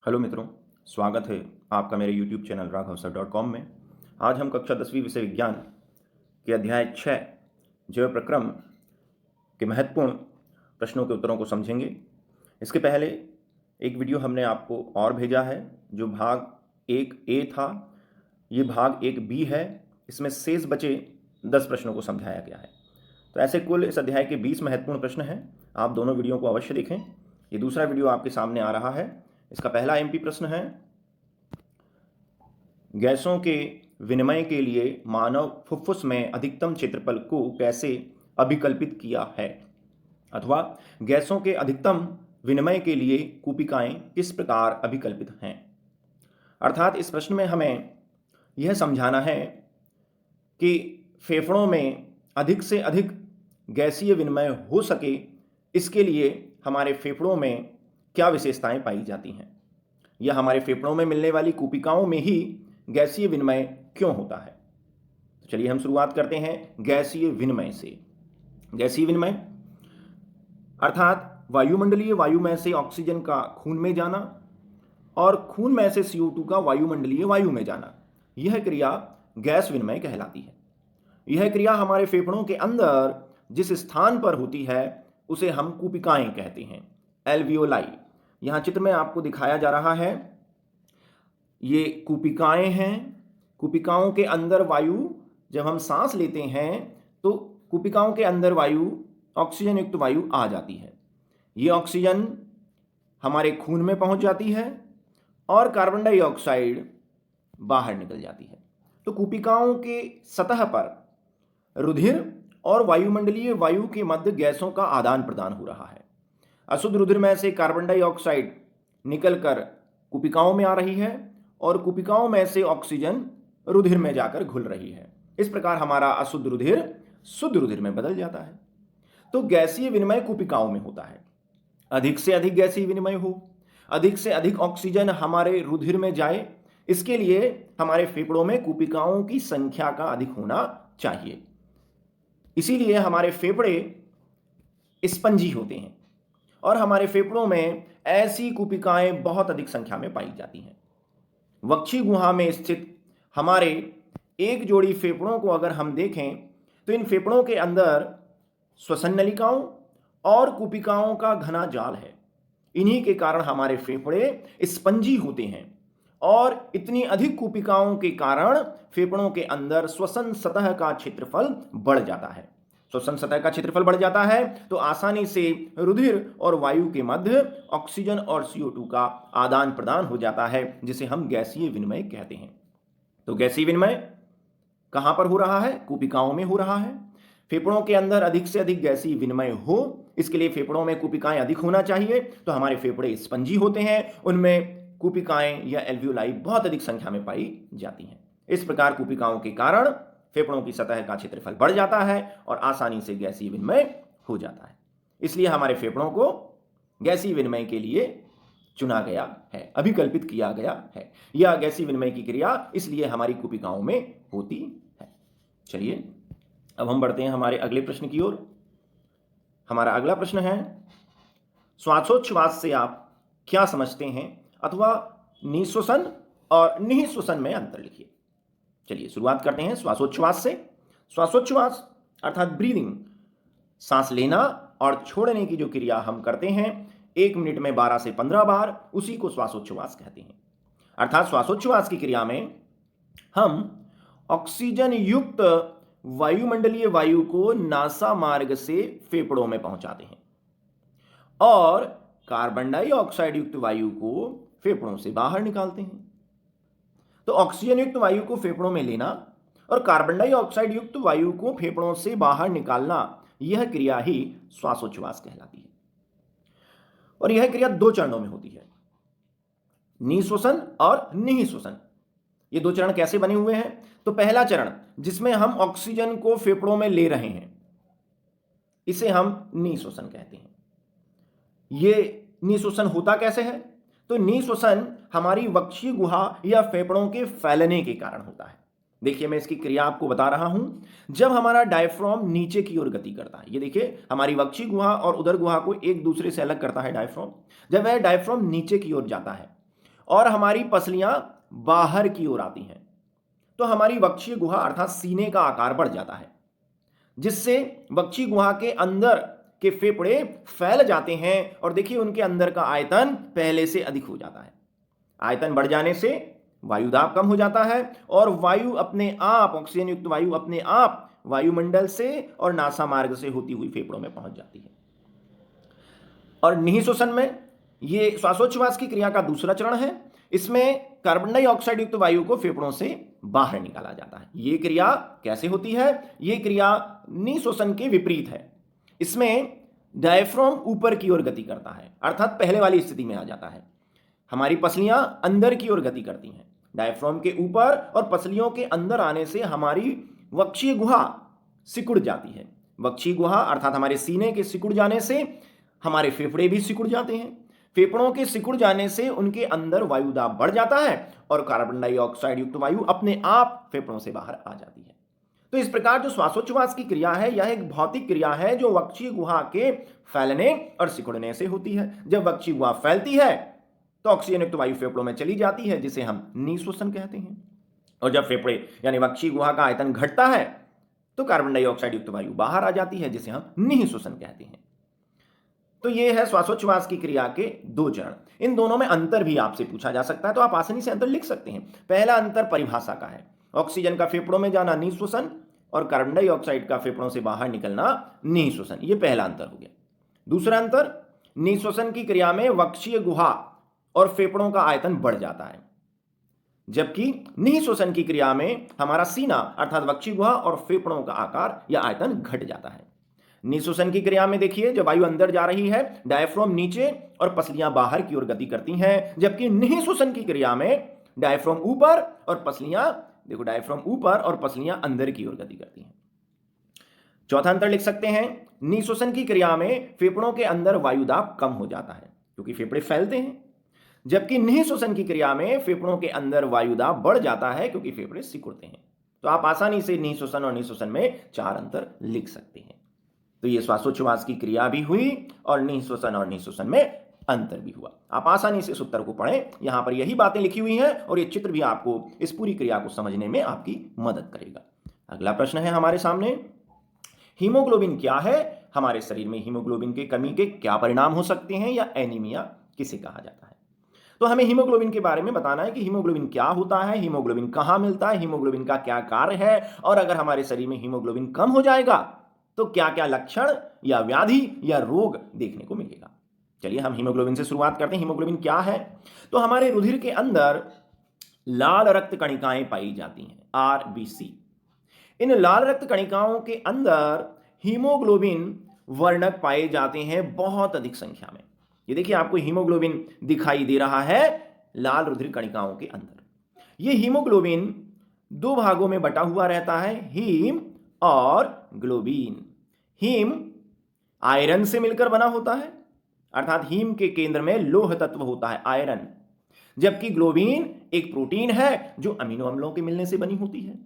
Hello मित्रों, स्वागत है आपका मेरे यूट्यूब चैनल राघवसर.com में। आज हम कक्षा 10वीं विषय विज्ञान के अध्याय 6 जैव प्रक्रम के महत्वपूर्ण प्रश्नों के उत्तरों को समझेंगे। इसके पहले एक वीडियो हमने आपको और भेजा है जो भाग 1A था। ये भाग 1B है। इसमें शेष बचे 10 प्रश्नों को समझाया गया है। तो ऐसे कुल इस अध्याय के 20 महत्वपूर्ण प्रश्न हैं। आप दोनों वीडियो को अवश्य देखें। ये दूसरा वीडियो आपके सामने आ रहा है। इसका पहला एमपी प्रश्न है, गैसों के विनिमय के लिए मानव फुफ्फुस में अधिकतम क्षेत्रफल को कैसे अभिकल्पित किया है, अथवा गैसों के अधिकतम विनिमय के लिए कूपिकाएं किस प्रकार अभिकल्पित हैं। अर्थात इस प्रश्न में हमें यह समझाना है कि फेफड़ों में अधिक से अधिक गैसीय विनिमय हो सके, इसके लिए हमारे फेफड़ों में क्या विशेषताएं पाई जाती हैं, या हमारे फेफड़ों में मिलने वाली कूपिकाओं में ही गैसीय विनिमय क्यों होता है। तो चलिए हम शुरुआत करते हैं गैसीय विनिमय से। गैसीय विनिमय अर्थात वायुमंडलीय वायु में से ऑक्सीजन का खून में जाना और खून में से CO2 का वायुमंडलीय वायु में जाना, यह क्रिया गैस विनिमय कहलाती है। यह क्रिया हमारे फेफड़ों के अंदर जिस स्थान पर होती है उसे हम कूपिकाएं कहते हैं, एल्वियोलाई। यहाँ चित्र में आपको दिखाया जा रहा है, ये कूपिकाएं हैं। कूपिकाओं के अंदर वायु, जब हम सांस लेते हैं तो कूपिकाओं के अंदर वायु, ऑक्सीजन युक्त वायु आ जाती है। ये ऑक्सीजन हमारे खून में पहुंच जाती है और कार्बन डाइऑक्साइड बाहर निकल जाती है। तो कूपिकाओं के सतह पर रुधिर और वायुमंडलीय वायु के मध्य गैसों का आदान प्रदान हो रहा है। अशुद्ध रुधिर में से कार्बन डाइऑक्साइड निकलकर कूपिकाओं में आ रही है और कूपिकाओं में से ऑक्सीजन रुधिर में जाकर घुल रही है। इस प्रकार हमारा अशुद्ध रुधिर शुद्ध रुधिर में बदल जाता है। तो गैसीय विनिमय कूपिकाओं में होता है। अधिक से अधिक गैसीय विनिमय हो, अधिक से अधिक ऑक्सीजन हमारे रुधिर में जाए, इसके लिए हमारे फेफड़ों में कूपिकाओं की संख्या का अधिक होना चाहिए। इसीलिए हमारे फेफड़े स्पंजी होते हैं और हमारे फेफड़ों में ऐसी कूपिकाएं बहुत अधिक संख्या में पाई जाती हैं। वक्षी गुहा में स्थित हमारे एक जोड़ी फेफड़ों को अगर हम देखें तो इन फेफड़ों के अंदर श्वसन नलिकाओं और कूपिकाओं का घना जाल है। इन्हीं के कारण हमारे फेफड़े स्पंजी होते हैं और इतनी अधिक कूपिकाओं के कारण फेफड़ों के अंदर श्वसन सतह का क्षेत्रफल बढ़ जाता है। श्वसन सतह का क्षेत्रफल बढ़ जाता है तो आसानी से रुधिर और वायु के मध्य ऑक्सीजन और CO2 का आदान प्रदान हो जाता है, जिसे हम गैसीय विनिमय कहते हैं। तो गैसीय विनिमय कहां पर हो रहा है? कूपिकाओं में हो रहा है। फेफड़ों के अंदर अधिक से अधिक गैसीय विनिमय हो, इसके लिए फेफड़ों में कूपिकाएं अधिक होना चाहिए। तो हमारे फेफड़े स्पंजी होते हैं, उनमें कूपिकाएं या एल्वियोलाई बहुत अधिक संख्या में पाई जाती हैं। इस प्रकार कूपिकाओं के कारण फेफड़ों की सतह का क्षेत्रफल बढ़ जाता है और आसानी से गैसीय विनिमय हो जाता है। इसलिए हमारे फेफड़ों को गैसीय विनिमय के लिए चुना गया है, अभिकल्पित किया गया है। यह गैसीय विनिमय की क्रिया इसलिए हमारी कूपिकाओं में होती है। चलिए अब हम बढ़ते हैं हमारे अगले प्रश्न की ओर। हमारा अगला प्रश्न है, श्वासोच्छ्वास से आप क्या समझते हैं, अथवा निःश्वसन और निःश्वसन में अंतर लिखिए। चलिए शुरुआत करते हैं श्वासोच्छ्वास से। श्वासोच्छ्वास अर्थात ब्रीदिंग, सांस लेना और छोड़ने की जो क्रिया हम करते हैं 1 मिनट में 12 से 15 बार, उसी को श्वासोच्छ्वास कहते हैं। अर्थात श्वासोच्छ्वास की क्रिया में हम ऑक्सीजन युक्त वायुमंडलीय वायु को नासा मार्ग से फेफड़ों में पहुंचाते हैं और कार्बन डाइऑक्साइड युक्त वायु को फेफड़ों से बाहर निकालते हैं। तो ऑक्सीजन युक्त वायु को फेफड़ों में लेना और कार्बन डाइऑक्साइड युक्त वायु को फेफड़ों से बाहर निकालना, यह क्रिया ही श्वासोच्छ्वास कहलाती है। और यह क्रिया 2 चरणों में होती है, निःश्वसन और निःश्वसन। ये 2 चरण कैसे बने हुए हैं? तो पहला चरण जिसमें हम ऑक्सीजन को फेफड़ों में ले रहे हैं, इसे हम निःश्वसन कहते हैं। ये निःश्वसन होता कैसे है? तो निःश्वसन हमारी वक्षीय गुहा या फेफड़ों के फैलने के कारण होता है। देखिए मैं इसकी क्रिया आपको बता रहा हूं। जब हमारा डायफ्राम नीचे की ओर गति करता है, ये देखिए हमारी वक्षीय गुहा और उदर गुहा को एक दूसरे से अलग करता है डायफ्राम। जब वह डायफ्राम नीचे की ओर जाता है और हमारी पसलियां बाहर की ओर आती हैं, तो हमारी वक्षीय गुहा अर्थात सीने का आकार बढ़ जाता है, जिससे वक्षीय गुहा के अंदर के फेफड़े फैल जाते हैं और देखिए उनके अंदर का आयतन पहले से अधिक हो जाता है। आयतन बढ़ जाने से वायुदाब कम हो जाता है और वायु अपने आप, ऑक्सीजन युक्त वायु अपने आप वायुमंडल से और नासा मार्ग से होती हुई फेफड़ों में पहुंच जाती है। और निःश्वसन में ये श्वासोच्छ्वास की क्रिया का दूसरा चरण है। इसमें कार्बन डाइऑक्साइड युक्त वायु को फेफड़ों से बाहर निकाला जाता है। ये क्रिया कैसे होती है? ये क्रिया निःश्वसन के विपरीत है। इसमें डायफ्राम ऊपर की ओर गति करता है, अर्थात पहले वाली स्थिति में आ जाता है। हमारी पसलियां अंदर की ओर गति करती हैं। डायफ्राम के ऊपर और पसलियों के अंदर आने से हमारी वक्षीय गुहा सिकुड़ जाती है। वक्षीय गुहा अर्थात हमारे सीने के सिकुड़ जाने से हमारे फेफड़े भी सिकुड़ जाते हैं। फेफड़ों के सिकुड़ जाने से उनके अंदर वायुदाब बढ़ जाता है और कार्बन डाइऑक्साइड युक्त वायु अपने आप फेफड़ों से बाहर आ जाती है। तो इस प्रकार जो श्वासोच्छ्वास की क्रिया है यह एक भौतिक क्रिया है जो वक्षीय गुहा के फैलने और सिकुड़ने से होती है। जब वक्षीय गुहा फैलती है तो ऑक्सीजन युक्त वायु फेफड़ों में चली जाती है, जिसे हम निःश्वसन कहते हैं। और जब फेफड़े यानी वक्षीय गुहा का आयतन घटता है तो कार्बन डाइऑक्साइड युक्त वायु बाहर आ जाती है, जिसे हम निःश्वसन कहते हैं। तो ये है श्वासोच्छ्वास की क्रिया के दो चरण। इन दोनों में अंतर भी आपसे पूछा जा सकता है, तो आप आसानी से अंतर लिख सकते हैं। पहला अंतर परिभाषा का है, ऑक्सीजन का फेफड़ों में जाना निःश्वसन और कार्बन डाइऑक्साइड का फेफड़ों से बाहर निकलना निःश्वसन। ये पहला अंतर हो गया। दूसरा अंतर, निःश्वसन की क्रिया में वक्षीय गुहा और फेफड़ों का आयतन बढ़ जाता है, जबकि निःश्वसन की क्रिया में हमारा सीना अर्थात वक्षीय गुहा और फेफड़ों का आकार या आयतन घट जाता है। निःश्वसन की क्रिया में देखिए जब वायु अंदर जा रही है डायफ्राम नीचे और पसलियां बाहर की ओर गति करती हैं, जबकि निःश्वसन की क्रिया में डायफ्राम ऊपर और पसलियां, देखो डायफ्राम ऊपर और पसलियां अंदर की ओर गति करती हैं। चौथा अंतर लिख सकते हैं, निःश्वसन की क्रिया में फेफड़ों के अंदर वायुदाब कम हो जाता है क्योंकि फेफड़े फैलते हैं, जबकि निःश्वसन की क्रिया में फेफड़ों के अंदर वायुदाब बढ़ जाता है क्योंकि फेफड़े सिकुड़ते हैं। तो आप आसानी से निःश्वसन और निःश्वसन में चार अंतर लिख सकते हैं। तो ये श्वासोच्छ्वास की क्रिया भी हुई और निःश्वसन और निःश्वसन में अंतर भी हुआ। आप आसानी से इस उत्तर को पढ़ें, यहां पर यही बातें लिखी हुई हैं और ये चित्र भी आपको इस पूरी क्रिया को समझने में आपकी मदद करेगा। अगला प्रश्न है हमारे सामने, हीमोग्लोबिन क्या है? हमारे शरीर में हीमोग्लोबिन की कमी के क्या परिणाम हो सकते हैं या एनीमिया किसे कहा जाता है? तो हमें हीमोग्लोबिन के बारे में बताना है कि हीमोग्लोबिन क्या होता है, हीमोग्लोबिन कहां मिलता है, हीमोग्लोबिन का क्या कार्य है, और अगर हमारे शरीर में हीमोग्लोबिन कम हो जाएगा तो क्या क्या लक्षण या व्याधि या रोग देखने को मिलेगा। चलिए हम हीमोग्लोबिन से शुरुआत करते हैं। हीमोग्लोबिन क्या है? तो हमारे रुधिर के अंदर लाल रक्त कणिकाएं पाई जाती हैं, आरबीसी। इन लाल रक्त कणिकाओं के अंदर हीमोग्लोबिन वर्णक पाए जाते हैं बहुत अधिक संख्या में। ये देखिए आपको हीमोग्लोबिन दिखाई दे रहा है लाल रुधिर कणिकाओं के अंदर। ये हीमोग्लोबिन दो भागों में बटा हुआ रहता है, हीम और ग्लोबिन। हीम आयरन से मिलकर बना होता है, अर्थात हीम के केंद्र में लोह तत्व होता है आयरन, जबकि ग्लोबिन एक प्रोटीन है जो अमीनो अम्लों के मिलने से बनी होती है।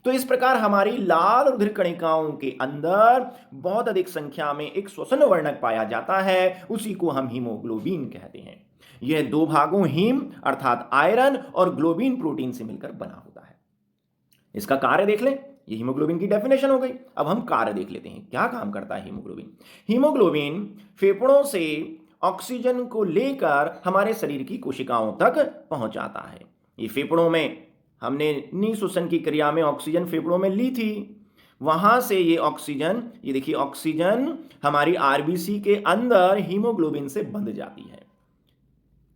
तो इस प्रकार हमारी लाल रुधिर कणिकाओं के अंदर बहुत अधिक संख्या में एक श्वसन वर्णक पाया जाता है, उसी को हम हीमोग्लोबिन कहते हैं। यह दो भागों हीम अर्थात आयरन और ग्लोबिन प्रोटीन से मिलकर बना होता है। इसका कार्य देख लें, ये हीमोग्लोबिन की डेफिनेशन हो गई। अब हम कार्य देख लेते हैं, क्या काम करता है हीमोग्लोबिन। हीमोग्लोबिन फेफड़ों से ऑक्सीजन को लेकर हमारे शरीर की कोशिकाओं तक पहुंचाता है। ये फेफड़ों में हमने निःश्वसन की क्रिया में ऑक्सीजन फेफड़ों में ली थी, वहां से ये ऑक्सीजन, ये देखिए ऑक्सीजन हमारी आरबीसी के अंदर हीमोग्लोबिन से बंध जाती है।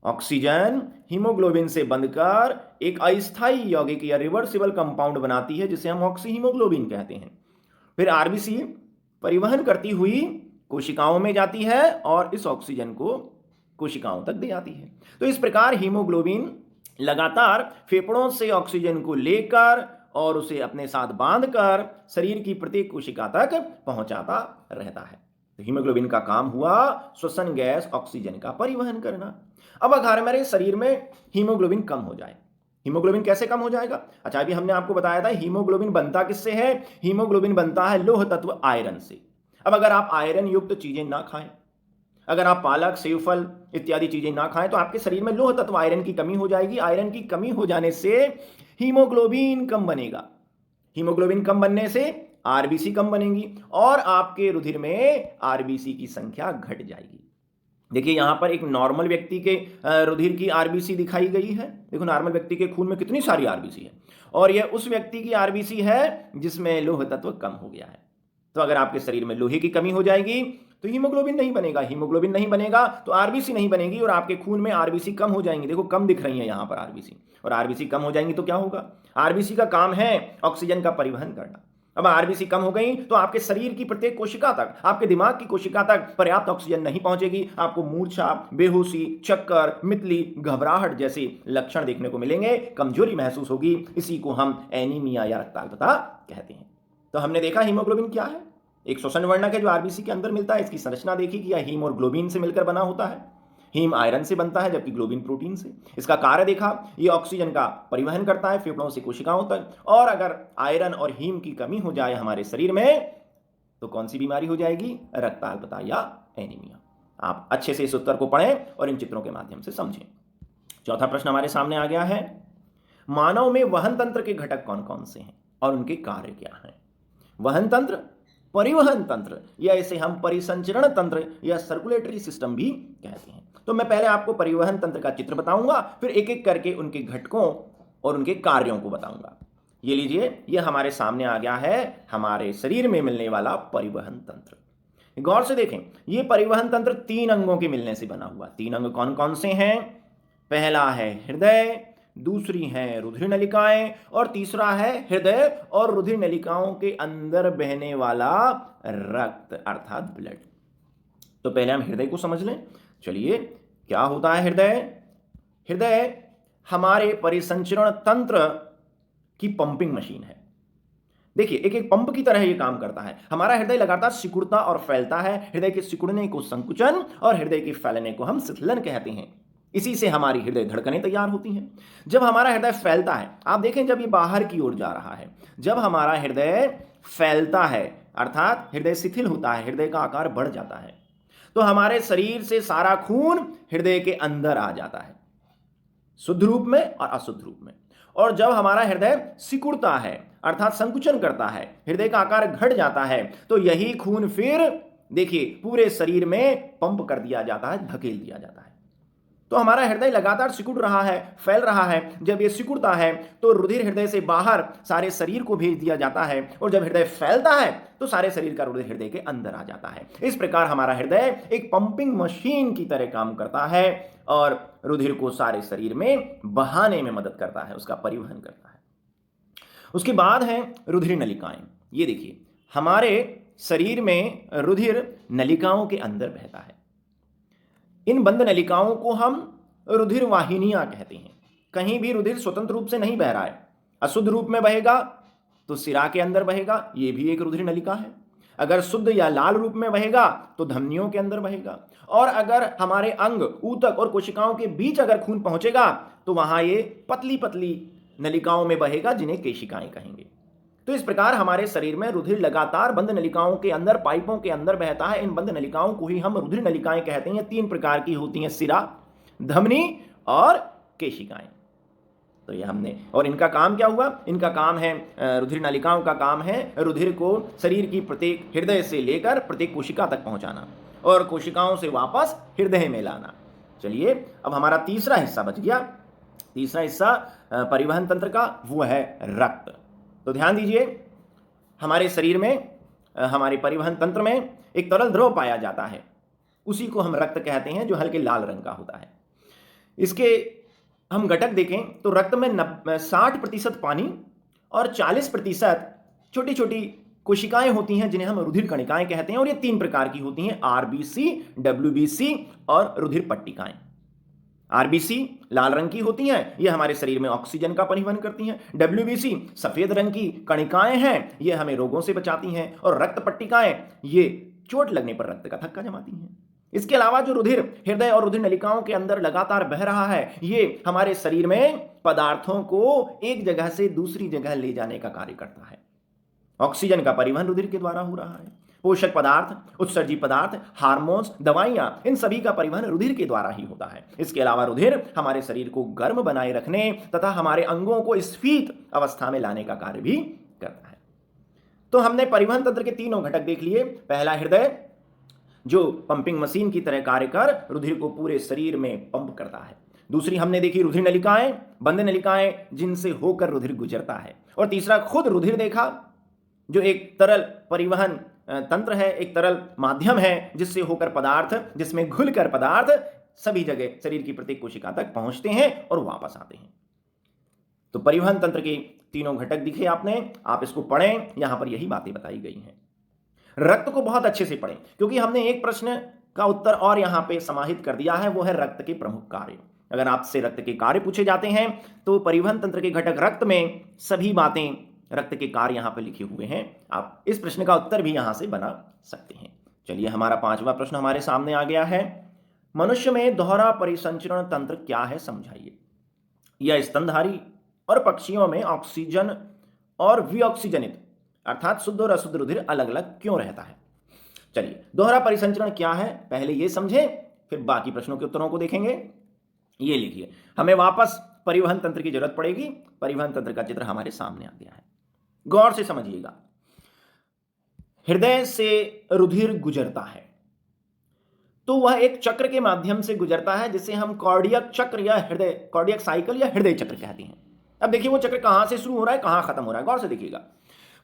ऑक्सीजन हीमोग्लोबिन से बंधकर एक अस्थायी यौगिक या रिवर्सिबल कंपाउंड बनाती है जिसे हम ऑक्सीहीमोग्लोबिन कहते हैं। फिर आरबीसी परिवहन करती हुई कोशिकाओं में जाती है और इस ऑक्सीजन को कोशिकाओं तक दे आती है। तो इस प्रकार हीमोग्लोबिन लगातार फेफड़ों से ऑक्सीजन को लेकर और उसे अपने साथ बांधकर शरीर की प्रत्येक कोशिका तक पहुंचाता रहता है। तो हीमोग्लोबिन का काम हुआ श्वसन गैस ऑक्सीजन का परिवहन करना। अब अगर हमारे शरीर में हीमोग्लोबिन कम हो जाए, हीमोग्लोबिन कैसे कम हो जाएगा? अच्छा, अभी हमने आपको बताया था हीमोग्लोबिन बनता किससे है? हीमोग्लोबिन बनता है लोह तत्व आयरन से। अब अगर आप आयरन युक्त चीजें ना खाएं, अगर आप पालक, सेवफल इत्यादि चीजें ना खाएं तो आपके शरीर में लोह तत्व आयरन की कमी हो जाएगी। आयरन की कमी हो जाने से हीमोग्लोबिन कम बनेगा। हीमोग्लोबिन कम बनने से आरबीसी कम बनेंगी और आपके रुधिर में आरबीसी की संख्या घट जाएगी। देखिए यहां पर एक नॉर्मल व्यक्ति के रुधिर की आरबीसी दिखाई गई है। देखो नॉर्मल व्यक्ति के खून में कितनी सारी आरबीसी है और यह उस व्यक्ति की आरबीसी है जिसमें लोह तत्व कम हो गया है। तो अगर आपके शरीर में लोहे की कमी हो जाएगी तो हीमोग्लोबिन नहीं बनेगा, हीमोग्लोबिन नहीं बनेगा तो आरबीसी नहीं बनेगी और आपके खून में आरबीसी कम हो जाएंगी। देखो कम दिख रही है यहां पर आरबीसी, और आरबीसी कम हो जाएंगी तो क्या होगा? आरबीसी का काम है ऑक्सीजन का परिवहन करना। अब आरबीसी कम हो गई तो आपके शरीर की प्रत्येक कोशिका तक, आपके दिमाग की कोशिका तक पर्याप्त ऑक्सीजन नहीं पहुंचेगी। आपको मूर्छा, बेहोशी, चक्कर, मितली, घबराहट जैसे लक्षण देखने को मिलेंगे, कमजोरी महसूस होगी। इसी को हम एनीमिया या रक्ताल्पता कहते हैं। तो हमने देखा हीमोग्लोबिन क्या है, एक श्वसन वर्णक है जो आरबीसी के अंदर मिलता है। इसकी संरचना देखी कि यह हीम और ग्लोबिन से मिलकर बना होता है। हीम आयरन से बनता है जबकि ग्लोबिन प्रोटीन से। इसका कार्य देखा, ये ऑक्सीजन का परिवहन करता है फेफड़ों से कोशिकाओं तक। और अगर आयरन और हीम की कमी हो जाए हमारे शरीर में तो कौन सी बीमारी हो जाएगी? रक्ताल्पता या एनीमिया। आप अच्छे से इस उत्तर को पढ़ें और इन चित्रों के माध्यम से समझें। चौथा प्रश्न हमारे सामने आ गया है, मानव में वहन तंत्र के घटक कौन कौन से हैं और उनके कार्य क्या हैं? वहन तंत्र, परिवहन तंत्र या इसे हम परिसंचरण तंत्र या सर्कुलेटरी सिस्टम भी कहते हैं। तो मैं पहले आपको परिवहन तंत्र का चित्र बताऊंगा, फिर एक एक करके उनके घटकों और उनके कार्यों को बताऊंगा। ये लीजिए, ये हमारे सामने आ गया है हमारे शरीर में मिलने वाला परिवहन तंत्र। गौर से देखें, ये परिवहन तंत्र 3 अंगों के मिलने से बना हुआ। 3 अंग कौन कौन से हैं? पहला है हृदय, दूसरी है रुधिर नलिकाएं और तीसरा है हृदय और रुधिर नलिकाओं के अंदर बहने वाला रक्त अर्थात ब्लड। तो पहले हम हृदय को समझ लें। चलिए, क्या होता है हृदय? हृदय हमारे परिसंचरण तंत्र की पंपिंग मशीन है। देखिए, एक एक पंप की तरह यह काम करता है। हमारा हृदय लगातार सिकुड़ता और फैलता है। हृदय के सिकुड़ने को संकुचन और हृदय के फैलने को हम शिथिलन कहते हैं। इसी से हमारी हृदय धड़कनें तैयार होती हैं। जब हमारा हृदय फैलता है, आप देखें जब ये बाहर की ओर जा रहा है, जब हमारा हृदय फैलता है अर्थात हृदय शिथिल होता है, हृदय का आकार बढ़ जाता है, तो हमारे शरीर से सारा खून हृदय के अंदर आ जाता है, शुद्ध रूप में और अशुद्ध रूप में। और जब हमारा हृदय सिकुड़ता है अर्थात संकुचन करता है, हृदय का आकार घट जाता है, तो यही खून फिर देखिए पूरे शरीर में पंप कर दिया जाता है, धकेल दिया जाता है। तो हमारा हृदय लगातार सिकुड़ रहा है, फैल रहा है। जब ये सिकुड़ता है तो रुधिर हृदय से बाहर सारे शरीर को भेज दिया जाता है, और जब हृदय फैलता है तो सारे शरीर का रुधिर हृदय के अंदर आ जाता है। इस प्रकार हमारा हृदय एक पंपिंग मशीन की तरह काम करता है और रुधिर को सारे शरीर में बहाने में मदद करता है, उसका परिवहन करता है। उसके बाद है रुधिर नलिकाएं। ये देखिए, हमारे शरीर में रुधिर नलिकाओं के अंदर बहता है। इन बंद नलिकाओं को हम रुधिर वाहिनियां कहते हैं। कहीं भी रुधिर स्वतंत्र रूप से नहीं बह रहा है, अशुद्ध रूप में बहेगा तो सिरा के अंदर बहेगा, ये भी एक रुधिर नलिका है। अगर शुद्ध या लाल रूप में बहेगा तो धमनियों के अंदर बहेगा, और अगर हमारे अंग, ऊतक और कोशिकाओं के बीच अगर खून पहुंचेगा तो वहां ये पतली पतली नलिकाओं में बहेगा, जिन्हें केशिकाएं कहेंगे। तो इस प्रकार हमारे शरीर में रुधिर लगातार बंद नलिकाओं के अंदर, पाइपों के अंदर बहता है। इन बंद नलिकाओं को ही हम रुधिर नलिकाएं कहते हैं। 3 प्रकार की होती हैं, सिरा, धमनी और केशिकाएं। तो ये हमने, और इनका काम क्या हुआ? इनका काम है, रुधिर नलिकाओं का काम है रुधिर को शरीर की प्रत्येक हृदय से लेकर प्रत्येक कोशिका तक पहुंचाना और कोशिकाओं से वापस हृदय में लाना। चलिए, अब हमारा तीसरा हिस्सा बच गया। तीसरा हिस्सा परिवहन तंत्र का, वो है रक्त। तो ध्यान दीजिए, हमारे शरीर में, हमारे परिवहन तंत्र में एक तरल द्रव पाया जाता है, उसी को हम रक्त कहते हैं, जो हल्के लाल रंग का होता है। इसके हम घटक देखें तो रक्त में 60% पानी और 40% छोटी छोटी कोशिकाएं होती हैं, जिन्हें हम रुधिर कणिकाएं कहते हैं। और ये 3 प्रकार की होती हैं, आरबीसी, डब्ल्यूबीसी और रुधिर पट्टिकाएं। आरबीसी लाल रंग की होती हैं, ये हमारे शरीर में ऑक्सीजन का परिवहन करती हैं। डब्ल्यूबीसी सफेद रंग की कणिकाएं हैं, ये हमें रोगों से बचाती हैं। और रक्त पट्टिकाएं, ये चोट लगने पर रक्त का थक्का जमाती हैं। इसके अलावा जो रुधिर हृदय और रुधिर नलिकाओं के अंदर लगातार बह रहा है, ये हमारे शरीर में पदार्थों को एक जगह से दूसरी जगह ले जाने का कार्य करता है। ऑक्सीजन का परिवहन रुधिर के द्वारा हो रहा है। पोषक पदार्थ, उत्सर्जी पदार्थ, हार्मोन्स, दवाइयां, इन सभी का परिवहन रुधिर के द्वारा ही होता है। इसके अलावा रुधिर हमारे शरीर को गर्म बनाए रखने तथा हमारे अंगों को स्फीत अवस्था में लाने का कार्य भी करता है। तो हमने परिवहन तंत्र के तीनों घटक देख लिए। पहला हृदय, जो पंपिंग मशीन की तरह कार्य कर रुधिर को पूरे शरीर में पंप करता है। दूसरी हमने देखी रुधिर नलिकाएं, बंद नलिकाएं, जिनसे होकर रुधिर गुजरता है। और तीसरा खुद रुधिर देखा, जो एक तरल परिवहन तंत्र है, एक तरल माध्यम है, जिससे होकर पदार्थ, जिसमें घुलकर पदार्थ सभी जगह शरीर की प्रत्येक कोशिका तक पहुंचते हैं और वापस आते हैं। तो परिवहन तंत्र के तीनों घटक दिखे आपने, आप इसको पढ़ें, यहां पर यही बातें बताई गई हैं। रक्त को बहुत अच्छे से पढ़ें, क्योंकि हमने एक प्रश्न का उत्तर और यहां पे समाहित कर दिया है, वो है रक्त के प्रमुख कार्य। अगर आपसे रक्त के कार्य पूछे जाते हैं तो परिवहन तंत्र के घटक रक्त में सभी बातें, रक्त के कार्य यहां पे लिखे हुए हैं। आप इस प्रश्न का उत्तर भी यहां से बना सकते हैं। चलिए, हमारा 5वां प्रश्न हमारे सामने आ गया है। मनुष्य में दोहरा परिसंचरण तंत्र क्या है, समझाइए। यह स्तनधारी और पक्षियों में ऑक्सीजन और विऑक्सीजनित अर्थात शुद्ध और अशुद्ध रुधिर अलग अलग क्यों रहता है। चलिए, दोहरा परिसंचरण क्या है पहले ये समझें, फिर बाकी प्रश्नों के उत्तरों को देखेंगे। ये लिखिए, हमें वापस परिवहन तंत्र की जरूरत पड़ेगी। परिवहन तंत्र का चित्र हमारे सामने आ गया है, गौर से समझिएगा। हृदय से रुधिर गुजरता है तो वह एक चक्र के माध्यम से गुजरता है, जिसे हम कार्डियक चक्र या हृदय, कार्डियक साइकिल या हृदय चक्र कहते हैं। अब देखिए, वो चक्र कहां से शुरू हो रहा है, कहां खत्म हो रहा है, गौर से देखिएगा।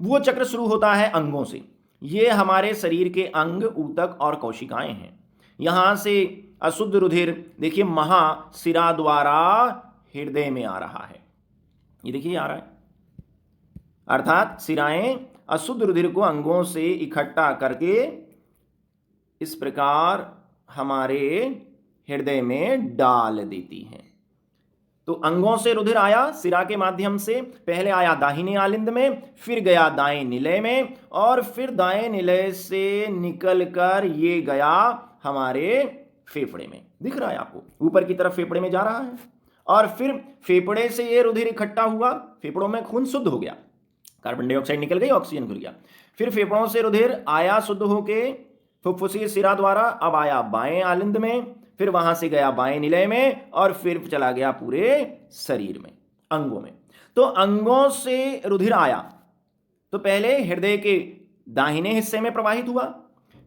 वो चक्र शुरू होता है अंगों से। ये हमारे शरीर के अंग, ऊतक और कोशिकाएं हैं। यहां से अशुद्ध रुधिर देखिए महाशिरा द्वारा हृदय में आ रहा है। ये देखिए आ रहा है, अर्थात शिराएं अशुद्ध रुधिर को अंगों से इकट्ठा करके इस प्रकार हमारे हृदय में डाल देती हैं। तो अंगों से रुधिर आया शिरा के माध्यम से, पहले आया दाहिने आलिंद में, फिर गया दाएं निलय में, और फिर दाएं निलय से निकलकर ये गया हमारे फेफड़े में। दिख रहा है आपको, ऊपर की तरफ फेफड़े में जा रहा है, और फिर फेफड़े से ये रुधिर इकट्ठा हुआ, फेफड़ों में खून शुद्ध हो गया, कार्बन डाइऑक्साइड निकल गई, ऑक्सीजन घुल गया। फिर फेफड़ों से रुधिर आया शुद्ध होके फुफ्फुसीय शिरा द्वारा, अब आया बाएं आलिंद में, फिर वहां से गया बाएं निलय में, और फिर चला गया पूरे शरीर में, अंगों में। तो अंगों से रुधिर आया तो पहले हृदय के दाहिने हिस्से में प्रवाहित हुआ,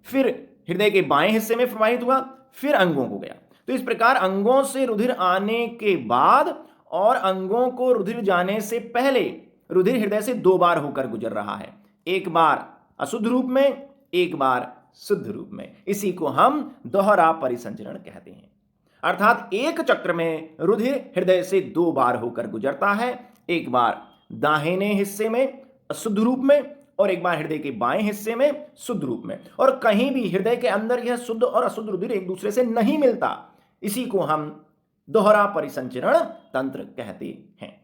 फिर हृदय के बाएं हिस्से में प्रवाहित हुआ, फिर अंगों को गया। तो इस प्रकार अंगों से रुधिर आने के बाद और अंगों को रुधिर जाने से पहले रुधिर हृदय से 2 बार होकर गुजर रहा है, एक बार अशुद्ध रूप में, एक बार शुद्ध रूप में। इसी को हम दोहरा परिसंचरण कहते हैं। अर्थात एक चक्र में रुधिर हृदय से 2 बार होकर गुजरता है, एक बार दाहिने हिस्से में अशुद्ध रूप में और एक बार हृदय के बाएं हिस्से में शुद्ध रूप में। और कहीं भी हृदय के अंदर यह शुद्ध और अशुद्ध रुधिर एक दूसरे से नहीं मिलता। इसी को हम दोहरा परिसंचरण तंत्र कहते हैं।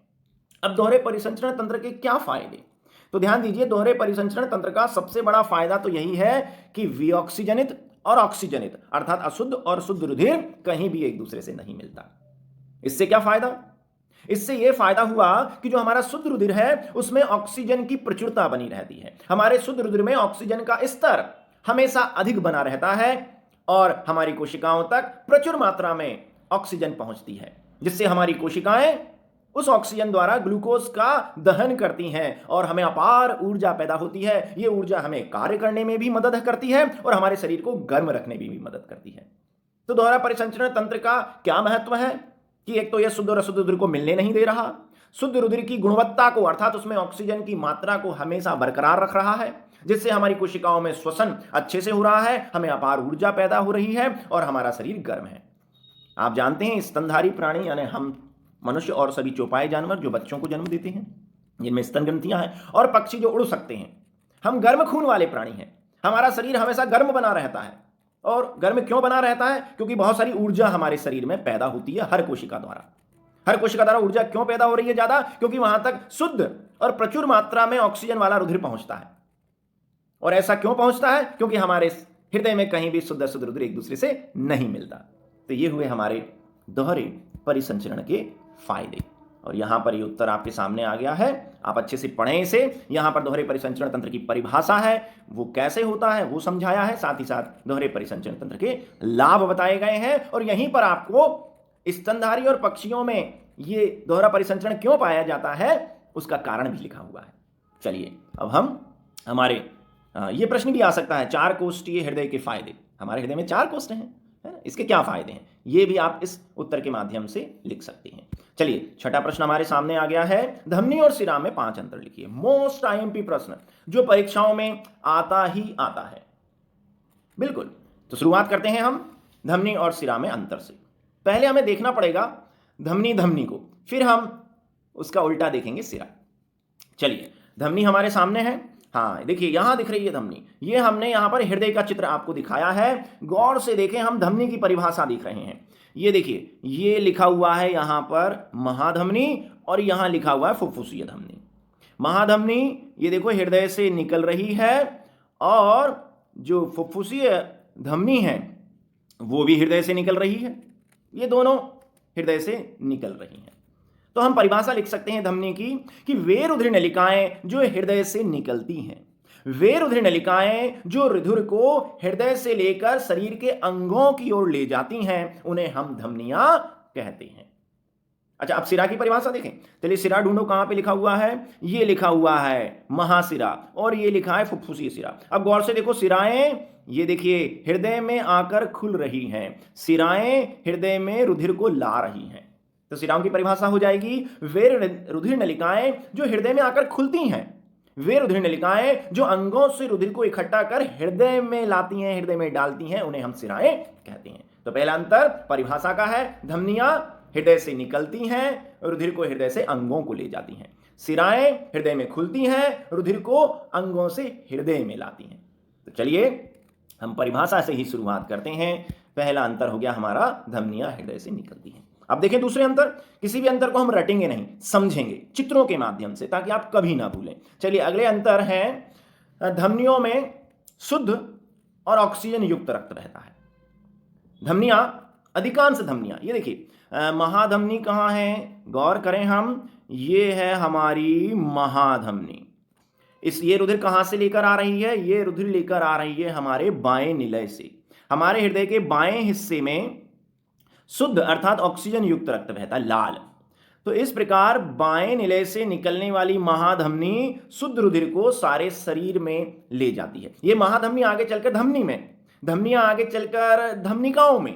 अब दोहरे परिसंचरण तंत्र के क्या फायदे, तो ध्यान दीजिए, दोहरे परिसंचरण तंत्र का सबसे बड़ा फायदा तो यही है कि विऑक्सीजनित और ऑक्सीजनित अर्थात अशुद्ध और शुद्ध रुधिर कहीं भी एक दूसरे से नहीं मिलता। इससे क्या फायदा, इससे यह फायदा हुआ कि जो हमारा शुद्ध रुधिर है उसमें ऑक्सीजन की प्रचुरता बनी रहती है। हमारे शुद्ध रुधिर में ऑक्सीजन का स्तर हमेशा अधिक बना रहता है और हमारी कोशिकाओं तक प्रचुर मात्रा में ऑक्सीजन पहुंचती है, जिससे हमारी कोशिकाएं उस ऑक्सीजन द्वारा ग्लूकोज का दहन करती हैं और हमें अपार ऊर्जा पैदा होती है। ये ऊर्जा हमें कार्य करने में भी मदद करती है और हमारे शरीर को गर्म रखने में भी मदद करती है। तो दोहरा परिसंचरण तंत्र का क्या महत्व है कि एक तो यह शुद्ध और अशुद्ध रुधिर को मिलने नहीं दे रहा, शुद्ध रुधिर की गुणवत्ता को अर्थात उसमें ऑक्सीजन की मात्रा को हमेशा बरकरार रख रहा है, जिससे हमारी कोशिकाओं में श्वसन अच्छे से हो रहा है, हमें अपार ऊर्जा पैदा हो रही है और हमारा शरीर गर्म है। आप जानते हैं स्तनधारी प्राणी यानी हम मनुष्य और सभी चौपाए जानवर जो बच्चों को जन्म देते हैं, जिनमें स्तन ग्रंथियां हैं, और पक्षी जो उड़ सकते हैं, हम गर्म खून वाले प्राणी हैं। हमारा शरीर हमेशा गर्म बना रहता है। और गर्म क्यों बना रहता है? क्योंकि बहुत सारी ऊर्जा हमारे शरीर में पैदा होती है हर कोशिका द्वारा। हर कोशिका द्वारा ऊर्जा क्यों पैदा हो रही है ज्यादा? क्योंकि वहां तक शुद्ध और प्रचुर मात्रा में ऑक्सीजन वाला रुधिर पहुंचता है। और ऐसा क्यों पहुंचता है? क्योंकि हमारे हृदय में कहीं भी शुद्ध अशुद्ध रुधिर एक दूसरे से नहीं मिलता। तो ये हुए हमारे दोहरे परिसंचरण के फायदे। और यहां पर ये उत्तर आपके सामने आ गया है। आप अच्छे से पढ़ें इसे। यहां पर दोहरे परिसंचरण तंत्र की परिभाषा है, वो कैसे होता है वो समझाया है, साथ ही साथ दोहरे परिसंचरण तंत्र के लाभ बताए गए हैं, और यहीं पर आपको स्तनधारी और पक्षियों में ये दोहरा परिसंचरण क्यों पाया जाता है उसका कारण भी लिखा हुआ है। चलिए अब हम हमारे ये प्रश्न भी आ सकता है, 4 कोष्ठीय हृदय के फायदे। हमारे हृदय में 4 कोष्ठ हैं, है ना, इसके क्या फायदे हैं, ये भी आप इस उत्तर के माध्यम से लिख सकते हैं। चलिए छठा प्रश्न हमारे सामने आ गया है, धमनी और सिरा में 5 अंतर लिखिए। मोस्ट आईएमपी प्रश्न जो परीक्षाओं में आता ही आता है। बिल्कुल, तो शुरुआत करते हैं हम धमनी और सिरा में अंतर से। पहले हमें देखना पड़ेगा धमनी को, फिर हम उसका उल्टा देखेंगे सिरा। चलिए धमनी हमारे सामने है, हाँ देखिए यहां दिख रही है धमनी, ये हमने यहां पर हृदय का चित्र आपको दिखाया है। गौर से देखें, हम धमनी की परिभाषा देख रहे हैं। ये देखिए ये लिखा हुआ है यहां पर महाधमनी, और यहां लिखा हुआ है फुफ्फुसीय धमनी। महाधमनी ये देखो हृदय से निकल रही है, और जो फुफ्फुसीय धमनी है वो भी हृदय से निकल रही है। ये दोनों हृदय से निकल रही हैं। तो हम परिभाषा लिख सकते हैं धमनी की कि वे रुधिर नलिकाएं जो हृदय से निकलती हैं, वे रुधिर नलिकाएं जो रुधिर को हृदय से लेकर शरीर के अंगों की ओर ले जाती हैं, उन्हें हम धमनियां कहते हैं। अच्छा अब सिरा की परिभाषा देखें। चलिए सिरा ढूंढो, कहां पे लिखा हुआ है, ये लिखा हुआ है महासिरा, और ये लिखा है फुफ्फुसीय सिरा। अब गौर से देखो, सिराएं ये देखिए हृदय में आकर खुल रही हैं, सिराएं हृदय में रुधिर को ला रही हैं। तो सिराओं की परिभाषा हो जाएगी, वे रुधिर नलिकाएं जो हृदय में आकर खुलती हैं, वे रुधिर नलिकाएं जो अंगों से रुधिर को इकट्ठा कर हृदय में लाती हैं, हृदय में डालती हैं, उन्हें हम सिराएं कहते हैं। तो पहला अंतर परिभाषा का है, धमनियां हृदय से निकलती हैं, रुधिर को हृदय से अंगों को ले जाती हैं। सिराएं हृदय में खुलती हैं, रुधिर को अंगों से हृदय में लाती हैं। तो चलिए हम परिभाषा से ही शुरुआत करते हैं। पहला अंतर हो गया हमारा, धमनियां हृदय से निकलती हैं। अब देखें दूसरे अंतर। किसी भी अंतर को हम रटेंगे नहीं, समझेंगे चित्रों के माध्यम से, ताकि आप कभी ना भूलें। चलिए अगले अंतर है, धमनियों में शुद्ध और ऑक्सीजन युक्त रक्त बहता है। धमनियां, अधिकांश धमनियां, ये देखिए महाधमनी कहाँ है, गौर करें हम, ये है हमारी महाधमनी। ये रुधिर कहां से लेकर आ रही है, ये रुधिर लेकर आ रही है हमारे बाएं निलय से। हमारे हृदय के बाएं हिस्से में शुद्ध अर्थात ऑक्सीजन युक्त रक्त बहता है, लाल। तो इस प्रकार बाएं निलय से निकलने वाली महाधमनी शुद्ध रुधिर को सारे शरीर में ले जाती है। ये महाधमनी आगे चलकर धमनी में, धमनियां आगे चलकर धमनिकाओं में,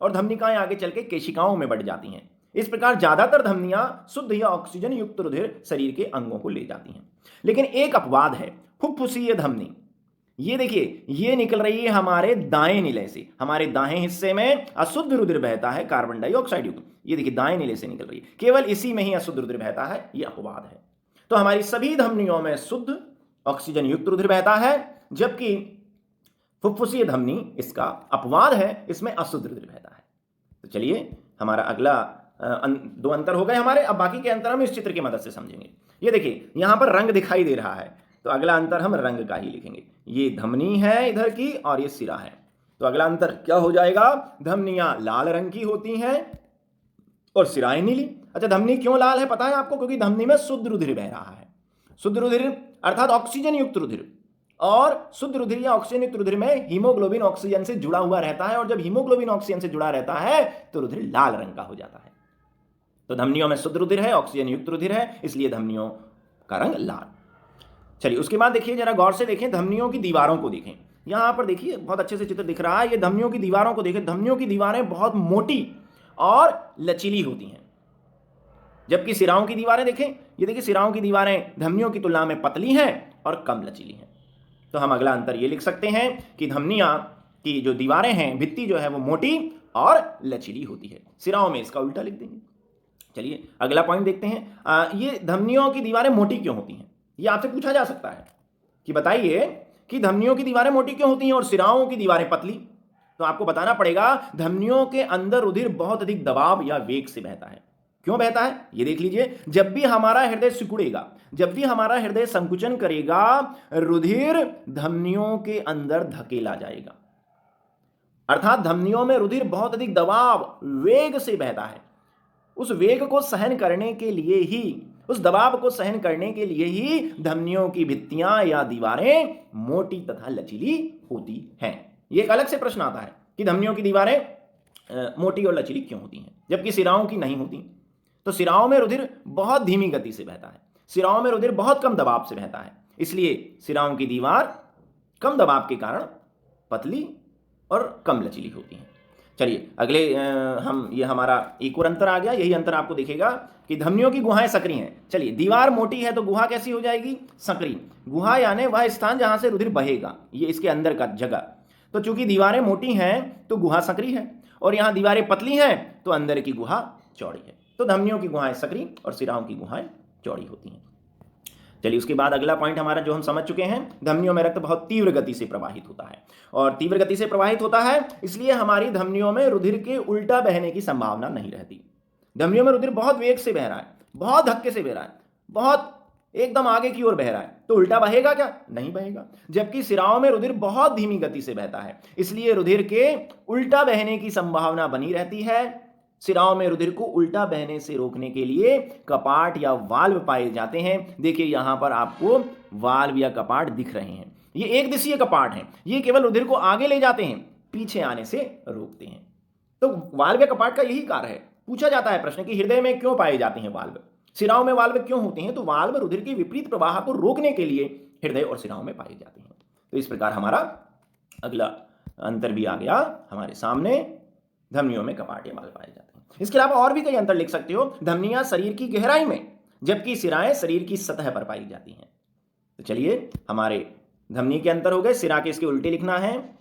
और धमनिकाएं आगे चलकर केशिकाओं में बढ़ जाती हैं। इस प्रकार ज्यादातर धमनियां शुद्ध या ऑक्सीजन युक्त रुधिर शरीर के अंगों को ले जाती हैं। लेकिन एक अपवाद है, फुफ्फुसीय धमनी। ये देखिए ये निकल रही है हमारे दाएं निलय से। हमारे दाएं हिस्से में अशुद्ध रुधिर बहता है, कार्बन डाइऑक्साइड युक्त। ये देखिए दाएं निलय से निकल रही है, केवल इसी में ही अशुद्ध रुधिर बहता है, ये अपवाद है। तो हमारी सभी धमनियों में शुद्ध ऑक्सीजन युक्त रुधिर बहता है, जबकि फुफ्फुसीय धमनी इसका अपवाद है, इसमें अशुद्ध रुधिर बहता है। तो चलिए हमारा अगला 2 अंतर हो गए हमारे। अब बाकी के अंतर हम इस चित्र की मदद से समझेंगे। ये देखिए यहां पर रंग दिखाई दे रहा है, तो अगला अंतर हम रंग का ही लिखेंगे। ये धमनी है इधर की, और ये सिरा है। तो अगला अंतर क्या हो जाएगा, धमनियां लाल रंग की होती हैं और सिराएं नीली। अच्छा धमनी क्यों लाल है पता है आपको, क्योंकि धमनी में शुद्ध रुधिर बह रहा है। शुद्ध रुधिर अर्थात ऑक्सीजन युक्त रुधिर, और शुद्ध रुधिर या ऑक्सीजन युक्त रुधिर में हीमोग्लोबिन ऑक्सीजन से जुड़ा हुआ रहता है, और जब हीमोग्लोबिन ऑक्सीजन से जुड़ा रहता है तो रुधिर लाल रंग का हो जाता है। तो धमनियों में शुद्ध रुधिर है, ऑक्सीजन युक्त रुधिर है, इसलिए धमनियों का रंग लाल। चलिए उसके बाद देखिए, जरा गौर से देखें, धमनियों की दीवारों को देखें। यहां पर देखिए बहुत अच्छे से चित्र दिख रहा है, ये धमनियों की दीवारों को देखें। धमनियों की दीवारें बहुत मोटी और लचीली होती हैं, जबकि सिराओं की दीवारें देखें, ये देखिए सिराओं की दीवारें धमनियों की तुलना में पतली हैं और कम लचीली हैं। तो हम अगला अंतर ये लिख सकते हैं कि धमनियां की जो दीवारें हैं, भित्ति जो है वो मोटी और लचीली होती है। सिराओं में इसका उल्टा लिख देंगे। चलिए अगला पॉइंट देखते हैं। ये धमनियों की दीवारें मोटी क्यों होती हैं, ये आपसे पूछा जा सकता है कि बताइए कि धमनियों की दीवारें मोटी क्यों होती हैं और सिराओं की दीवारें पतली। तो आपको बताना पड़ेगा, धमनियों के अंदर रुधिर बहुत अधिक दबाव या वेग से बहता है। क्यों बहता है ये देख लीजिए, जब भी हमारा हृदय सिकुड़ेगा, जब भी हमारा हृदय संकुचन करेगा, रुधिर धमनियों के अंदर धकेला जाएगा, अर्थात धमनियों में रुधिर बहुत अधिक दबाव वेग से बहता है। उस वेग को सहन करने के लिए ही, उस दबाव को सहन करने के लिए ही धमनियों की भित्तियां या दीवारें मोटी तथा लचीली होती हैं। ये एक अलग से प्रश्न आता है कि धमनियों की दीवारें मोटी और लचीली क्यों होती हैं जबकि सिराओं की नहीं होती। तो सिराओं में रुधिर बहुत धीमी गति से बहता है, सिराओं में रुधिर बहुत कम दबाव से बहता है, इसलिए सिराओं की दीवार कम दबाव के कारण पतली और कम लचीली होती हैं। चलिए अगले ये हमारा एक और अंतर आ गया। यही अंतर आपको दिखेगा कि धमनियों की गुहाएं सक्रिय हैं। चलिए दीवार मोटी है तो गुहा कैसी हो जाएगी? सक्रिय। गुहा यानी वह स्थान जहां से रुधिर बहेगा, ये इसके अंदर का जगह। तो चूंकि दीवारें मोटी हैं तो गुहा सक्रिय है, और यहां दीवारें पतली हैं तो अंदर की गुहा चौड़ी है। तो धमनियों की गुहाएं सक्रिय और सिराओं की गुहाएं चौड़ी होती हैं। चलिए उसके बाद अगला पॉइंट हमारा जो हम समझ चुके हैं, धमनियों में रक्त बहुत तीव्र गति से प्रवाहित होता है, और तीव्र गति से प्रवाहित होता है इसलिए हमारी धमनियों में रुधिर के उल्टा बहने की संभावना नहीं रहती। धमनियों में रुधिर बहुत वेग से बह रहा है, बहुत धक्के से बह रहा है, बहुत एकदम आगे की ओर बह रहा है, तो उल्टा बहेगा क्या? नहीं बहेगा। जबकि सिराओं में रुधिर बहुत धीमी गति से बहता है, इसलिए रुधिर के उल्टा बहने की संभावना बनी रहती है। सिराओं में रुधिर को उल्टा बहने से रोकने के लिए कपाट या वाल्व पाए जाते हैं। देखिए यहां पर आपको वाल्व या कपाट दिख रहे हैं। ये एक दिशीय कपाट हैं, ये केवल रुधिर को आगे ले जाते हैं, पीछे आने से रोकते हैं। तो वाल्व या कपाट का यही कार्य है। पूछा जाता है प्रश्न कि हृदय में क्यों पाए जाते हैं वाल्व, सिराओं में वाल्व क्यों होते हैं? तो वाल्व रुधिर के विपरीत प्रवाह को रोकने के लिए हृदय और सिराओं में पाए जाते हैं। तो इस प्रकार हमारा अगला अंतर भी आ गया हमारे सामने, धमनियों में कपाट या वाल्व पाए जाते हैं। इसके अलावा और भी कई अंतर लिख सकते हो। धमनियां शरीर की गहराई में, जबकि सिराएं शरीर की सतह पर पाई जाती हैं। तो चलिए हमारे धमनी के अंतर हो गए। सिरा के इसके उल्टे लिखना है।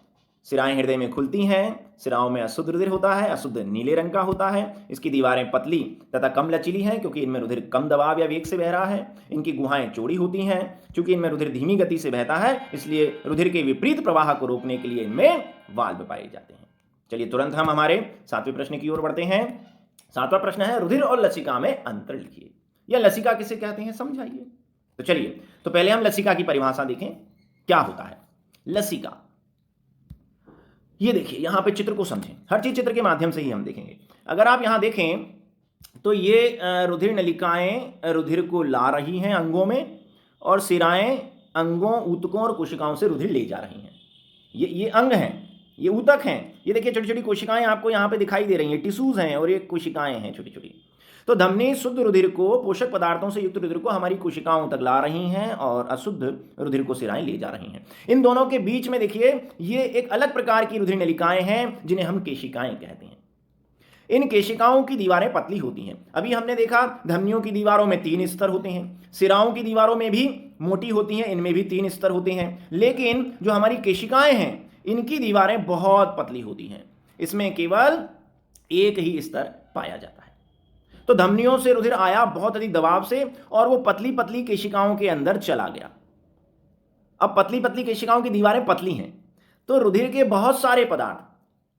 सिराएं हृदय में खुलती हैं, सिराओं में अशुद्ध रुधिर होता है, अशुद्ध नीले रंग का होता है। इसकी दीवारें पतली तथा कम लचीली हैं क्योंकि इनमें रुधिर कम दबाव या वेग से बह रहा है। इनकी गुहाएं चौड़ी होती हैं, क्योंकि इनमें रुधिर धीमी गति से बहता है, इसलिए रुधिर के विपरीत प्रवाह को रोकने के लिए इनमें वाल्व पाए जाते हैं। चलिए तुरंत हम हमारे 7वें प्रश्न की ओर बढ़ते हैं। 7वां प्रश्न है, रुधिर और लसिका में अंतर लिखिए, या लसिका किसे कहते हैं समझाइए। तो चलिए तो पहले हम लसिका की परिभाषा देखें, क्या होता है लसिका। ये देखिए यहां पे चित्र को समझें, हर चीज चित्र के माध्यम से ही हम देखेंगे। अगर आप यहां देखें तो ये रुधिर नलिकाएं रुधिर को ला रही हैं अंगों में, और सिराएं अंगों, ऊतकों और कोशिकाओं से रुधिर ले जा रही हैं। ये अंग हैं, ये ऊतक हैं। ये देखिए छोटी छोटी कोशिकाएं आपको यहाँ पे दिखाई दे रही हैं, टिश्यूज हैं, और ये कोशिकाएं हैं छोटी छोटी। तो धमनी शुद्ध रुधिर को, पोषक पदार्थों से युक्त रुधिर को हमारी कोशिकाओं तक ला रही हैं, और अशुद्ध रुधिर को सिराएं ले जा रही हैं। इन दोनों के बीच में देखिए ये एक अलग प्रकार की रुधिर नलिकाएं हैं जिन्हें हम केशिकाएं कहते हैं। इन केशिकाओं की दीवारें पतली होती हैं। अभी हमने देखा धमनियों की दीवारों में 3 स्तर होते हैं, सिराओं की दीवारों में भी मोटी होती हैं, इनमें भी 3 स्तर होते हैं। लेकिन जो हमारी केशिकाएं हैं इनकी दीवारें बहुत पतली होती हैं, इसमें केवल एक ही स्तर पाया जाता है। तो धमनियों से रुधिर आया बहुत अधिक दबाव से, और वो पतली पतली केशिकाओं के अंदर चला गया। अब पतली पतली केशिकाओं की दीवारें पतली हैं, तो रुधिर के बहुत सारे पदार्थ,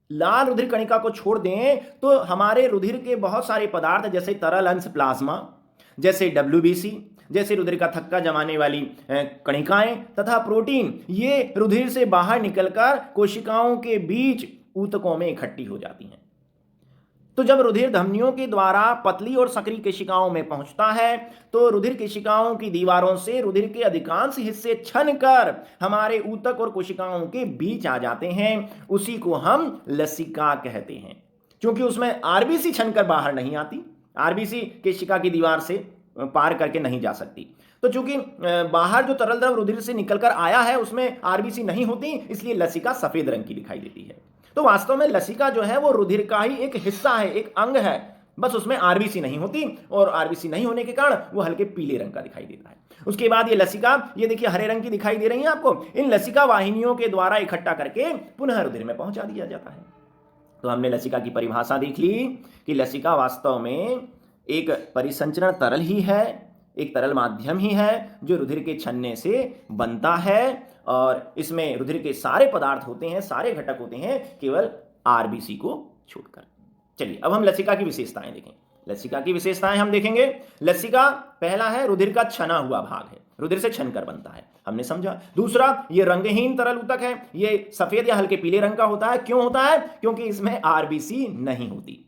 लाल रुधिर कणिका को छोड़ दें तो हमारे रुधिर के बहुत सारे पदार्थ, जैसे तरल अंश प्लाज्मा, जैसे WBC, जैसे रुधिर का थक्का जमाने वाली कणिकाएं तथा प्रोटीन, ये रुधिर से बाहर निकलकर कोशिकाओं के बीच ऊतकों में इकट्ठी हो जाती हैं। तो जब रुधिर धमनियों के द्वारा पतली और सक्रिय केशिकाओं में पहुंचता है तो रुधिर केशिकाओं की दीवारों से रुधिर के अधिकांश हिस्से छनकर हमारे ऊतक और कोशिकाओं के बीच आ जाते हैं। उसी को हम लसिका कहते हैं, क्योंकि उसमें आरबीसी छनकर बाहर नहीं आती, आरबीसी केशिका की दीवार से पार करके नहीं जा सकती। तो चूंकि बाहर जो तरल द्रव रुधिर से निकलकर आया है उसमें आरबीसी नहीं होती, इसलिए लसिका सफेद रंग की दिखाई देती है। तो वास्तव में लसिका जो है वो रुधिर का ही एक हिस्सा है, एक अंग है, बस उसमें आरबीसी नहीं होती, और आरबीसी नहीं होने के कारण वो हल्के पीले रंग का दिखाई देता है। उसके बाद ये लसिका, ये देखिए हरे रंग की दिखाई दे रही है आपको, इन लसिका वाहिनियों के द्वारा इकट्ठा करके पुनः रुधिर में पहुंचा दिया जाता है। तो हमने लसिका की परिभाषा देख ली कि लसिका वास्तव में एक परिसंचरण तरल ही है, एक तरल माध्यम ही है जो रुधिर के छनने से बनता है, और इसमें रुधिर के सारे पदार्थ होते हैं, सारे घटक होते हैं, केवल आरबीसी को छोड़कर। चलिए अब हम लसिका की विशेषताएं देखें। लसिका की विशेषताएं हम देखेंगे। लसिका पहला है रुधिर का छना हुआ भाग है, रुधिर से छनकर बनता है, हमने समझा। दूसरा, ये रंगहीन तरल ऊतक है, ये सफेद या हल्के पीले रंग का होता है। क्यों होता है? क्योंकि इसमें आरबीसी नहीं होती।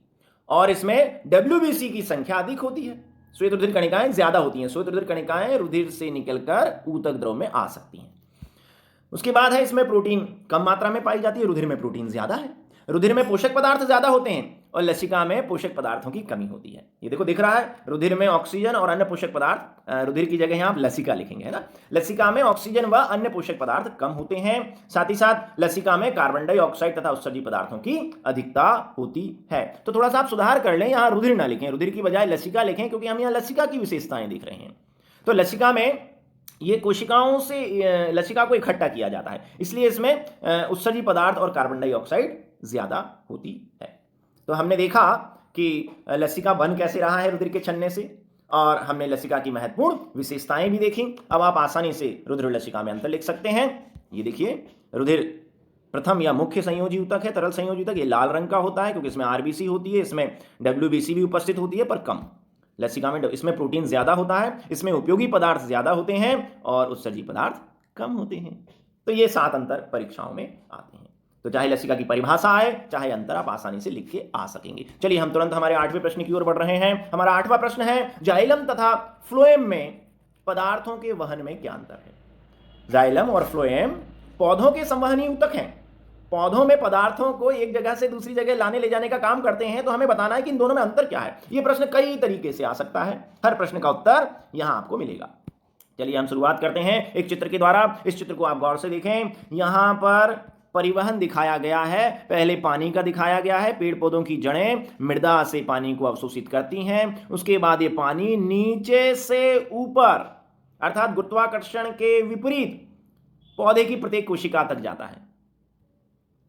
और इसमें WBC की संख्या अधिक होती है, श्वेत रुधिर कणिकाएं ज्यादा होती हैं। श्वेत रुधिर कणिकाएं रुधिर से निकलकर ऊतक द्रव में आ सकती हैं। उसके बाद है इसमें प्रोटीन कम मात्रा में पाई जाती है, रुधिर में प्रोटीन ज्यादा है। रुधिर में पोषक पदार्थ ज्यादा होते हैं और लसिका में पोषक पदार्थों की कमी होती है। ये देखो दिख रहा है, रुधिर में ऑक्सीजन और अन्य पोषक पदार्थ, रुधिर की जगह यहाँ आप लसिका लिखेंगे, है ना। लसिका में ऑक्सीजन व अन्य पोषक पदार्थ कम होते हैं। साथ ही साथ लसिका में कार्बन डाइऑक्साइड तथा उत्सर्जी पदार्थों की अधिकता होती है। तो थोड़ा सा आप सुधार कर लें, यहाँ रुधिर ना लिखें, रुधिर की बजाय लसिका लिखें, क्योंकि हम यहाँ लसिका की विशेषताएं देख रहे हैं। तो लसिका में ये कोशिकाओं से लसिका को इकट्ठा किया जाता है, इसलिए इसमें उत्सर्जी पदार्थ और कार्बन डाइऑक्साइड ज्यादा होती है। तो हमने देखा कि लसिका बन कैसे रहा है रुधिर के छन्ने से, और हमने लसिका की महत्वपूर्ण विशेषताएं भी देखी। अब आप आसानी से रुधिर और लसिका में अंतर लिख सकते हैं। ये देखिए, रुधिर प्रथम या मुख्य संयोजी ऊतक है, तरल संयोजी ऊतक, ये लाल रंग का होता है क्योंकि इसमें RBC होती है, इसमें WBC भी उपस्थित होती है पर कम। लसिका में इसमें प्रोटीन ज्यादा होता है, इसमें उपयोगी पदार्थ ज्यादा होते हैं और उत्सर्जी पदार्थ कम होते हैं। तो ये 7 अंतर परीक्षाओं में आते हैं। तो चाहे लसिका की परिभाषा आए, चाहे अंतर, आप आसानी से लिख के आ सकेंगे। चलिए हम तुरंत हमारे 8वें प्रश्न की ओर बढ़ रहे हैं। हमारा 8वां प्रश्न है, जाइलम तथा फ्लोएम में पदार्थों के वहन में क्या अंतर है। जाइलम और फ्लोएम पौधों के संवहनी ऊतक हैं, पौधों में पदार्थों को एक जगह से दूसरी जगह लाने ले जाने का काम करते हैं। तो हमें बताना है कि इन दोनों में अंतर क्या है। यह प्रश्न कई तरीके से आ सकता है, हर प्रश्न का उत्तर यहां आपको मिलेगा। चलिए हम शुरुआत करते हैं एक चित्र के द्वारा। इस चित्र को आप गौर से देखें, यहां पर परिवहन दिखाया गया है। पहले पानी का दिखाया गया है, पेड़ पौधों की जड़ें मृदा से पानी को अवशोषित करती हैं, उसके बाद ये पानी नीचे से ऊपर अर्थात गुरुत्वाकर्षण के विपरीत पौधे की प्रत्येक कोशिका तक जाता है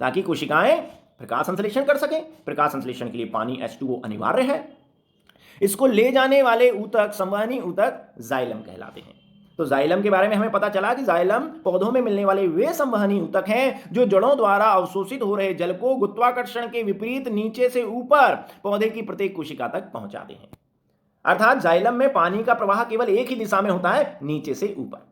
ताकि कोशिकाएं प्रकाश संश्लेषण कर सकें। प्रकाश संश्लेषण के लिए पानी H2O अनिवार्य है। इसको ले जाने वाले ऊतक, संवहनी ऊतक जाइलम कहलाते हैं। तो जाइलम के बारे में हमें पता चला कि जाइलम पौधों में मिलने वाले वे संवहनी ऊतक हैं जो जड़ों द्वारा अवशोषित हो रहे जल को गुरुत्वाकर्षण के विपरीत नीचे से ऊपर पौधे की प्रत्येक कोशिका तक पहुंचाते हैं। अर्थात जाइलम में पानी का प्रवाह केवल एक ही दिशा में होता है, नीचे से ऊपर।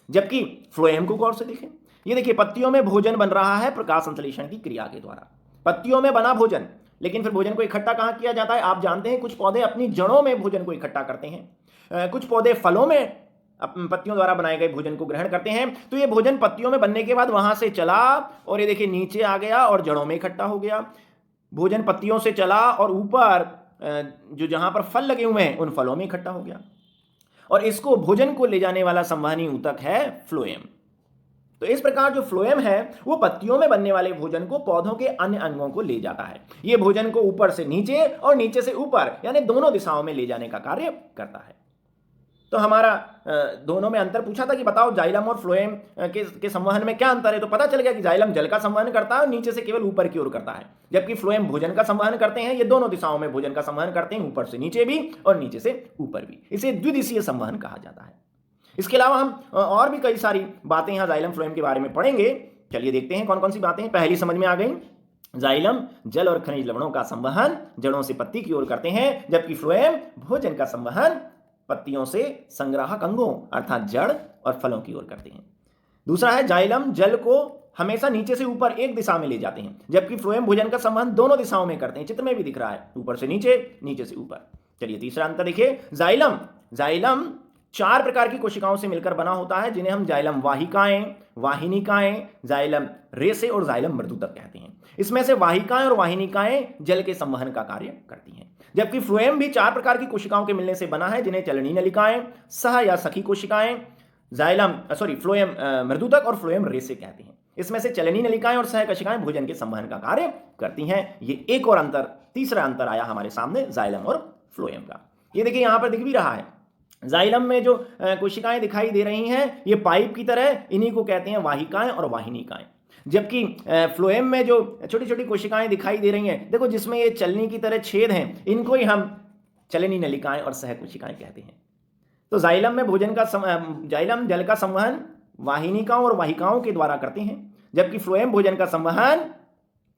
जबकि फ्लोएम को गौर से देखें, ये देखिए, पत्तियों में भोजन बन रहा है प्रकाश संश्लेषण की क्रिया के द्वारा। पत्तियों में बना भोजन, लेकिन फिर भोजन को इकट्ठा कहां किया जाता है। आप जानते हैं कुछ पौधे अपनी जड़ों में भोजन को इकट्ठा करते हैं, कुछ पौधे फलों में पत्तियों द्वारा बनाए गए भोजन को ग्रहण करते हैं। तो ये भोजन पत्तियों में बनने के बाद वहां से चला और ये देखिए नीचे आ गया और जड़ों में इकट्ठा हो गया। भोजन पत्तियों से चला और ऊपर जो जहां पर फल लगे हुए हैं उन फलों में इकट्ठा हो गया, और इसको भोजन को ले जाने वाला संवहनी ऊतक है फ्लोएम। तो इस प्रकार जो फ्लोएम है वो पत्तियों में बनने वाले भोजन को पौधों के अन्य अंगों को ले जाता है। ये भोजन को ऊपर से नीचे और नीचे से ऊपर यानी दोनों दिशाओं में ले जाने का कार्य करता है। तो हमारा दोनों में अंतर पूछा था कि बताओ जाइलम और फ्लोएम के संवहन में क्या अंतर है। तो पता चल गया कि जाइलम जल का संवहन करता है और नीचे से केवल ऊपर की ओर करता है, जबकि फ्लोएम भोजन का संवहन करते हैं। ये दोनों दिशाओं में भोजन का संवहन करते हैं, ऊपर से नीचे भी और नीचे से ऊपर भी। इसे द्विदिशीय संवहन कहा जाता है। इसके अलावा हम और भी कई सारी बातें यहाँ जाइलम फ्लोएम के बारे में पढ़ेंगे। चलिए देखते हैं कौन कौन सी बातें। पहली समझ में आ गई, जाइलम जल और खनिज लवणों का संवहन जड़ों से पत्ती की ओर करते हैं, जबकि फ्लोएम भोजन का संवहन पत्तियों से संग्राहक अंगों अर्थात जड़ और फलों की ओर करते हैं। दूसरा है, जाइलम जल को हमेशा नीचे से ऊपर एक दिशा में ले जाते हैं, जबकि फ्लोएम भोजन का संवहन दोनों दिशाओं में करते हैं। चित्र में भी दिख रहा है, ऊपर से नीचे, नीचे से ऊपर। चलिए तीसरा अंतर देखिए, जाइलम 4 प्रकार की कोशिकाओं से मिलकर बना होता है, जिन्हें हम जाइलम वाहिकाएं, वाहिनिकाएं, जाइलम रेसे और जाइलम मृदुतक कहते हैं। इसमें से वाहिकाएं और वाहिनिकाएं जल के संवहन का कार्य करती हैं, जबकि फ्लोएम भी 4 प्रकार की कोशिकाओं के मिलने से बना है, जिन्हें चलनी नलिकाएं, सह या सखी कोशिकाएं, फ्लोएम मृदुतक और फ्लोएम रेसे कहते हैं। इसमें से चलनी नलिकाएं और सह कोशिकाएं भोजन के संवहन का कार्य करती हैं। ये एक और अंतर, तीसरा अंतर आया हमारे सामने जाइलम और फ्लोएम का। ये देखिए यहां पर दिख भी रहा है, जाइलम में जो कोशिकाएं दिखाई दे रही हैं ये पाइप की तरह, इन्हीं को कहते हैं वाहिकाएं और वाहिनिकाएं। जबकि फ्लोएम में जो छोटी छोटी कोशिकाएं दिखाई दे रही हैं, देखो जिसमें ये चलनी की तरह छेद हैं, इनको ही हम चलनी नलिकाएं और सह कोशिकाएं कहते हैं। तो जाइलम में जाइलम जल का संवहन वाहिनिकाओं और वाहिकाओं के द्वारा करते हैं, जबकि फ्लोएम भोजन का संवहन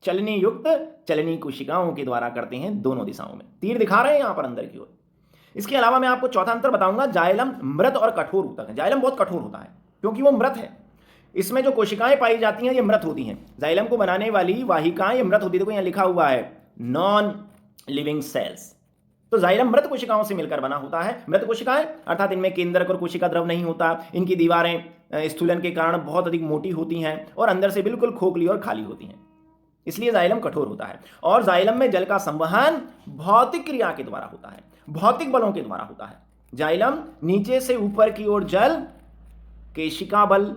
चलनी युक्त चलनी कोशिकाओं के द्वारा करते हैं, दोनों दिशाओं में। तीर दिखा रहे हैं यहां पर अंदर की ओर। इसके अलावा मैं आपको चौथा अंतर बताऊंगा, जाइलम मृत और कठोर ऊतक है। जाइलम बहुत कठोर होता है क्योंकि वो मृत है। इसमें जो कोशिकाएं पाई जाती हैं ये मृत होती हैं। जाइलम को बनाने वाली वाहिकाएं ये मृत होती है। देखो यहाँ लिखा हुआ है नॉन लिविंग सेल्स। तो जाइलम मृत कोशिकाओं से मिलकर बना होता है। मृत कोशिकाएं अर्थात इनमें केंद्रक और कोशिका द्रव नहीं होता, इनकी दीवारें स्थूलन के कारण बहुत अधिक मोटी होती हैं और अंदर से बिल्कुल खोखली और खाली होती हैं, इसलिए जाइलम कठोर होता है। और जाइलम में जल का संवहन भौतिक क्रिया के द्वारा होता है, भौतिक बलों के द्वारा होता है। जाइलम नीचे से ऊपर की ओर जल केशिका बल,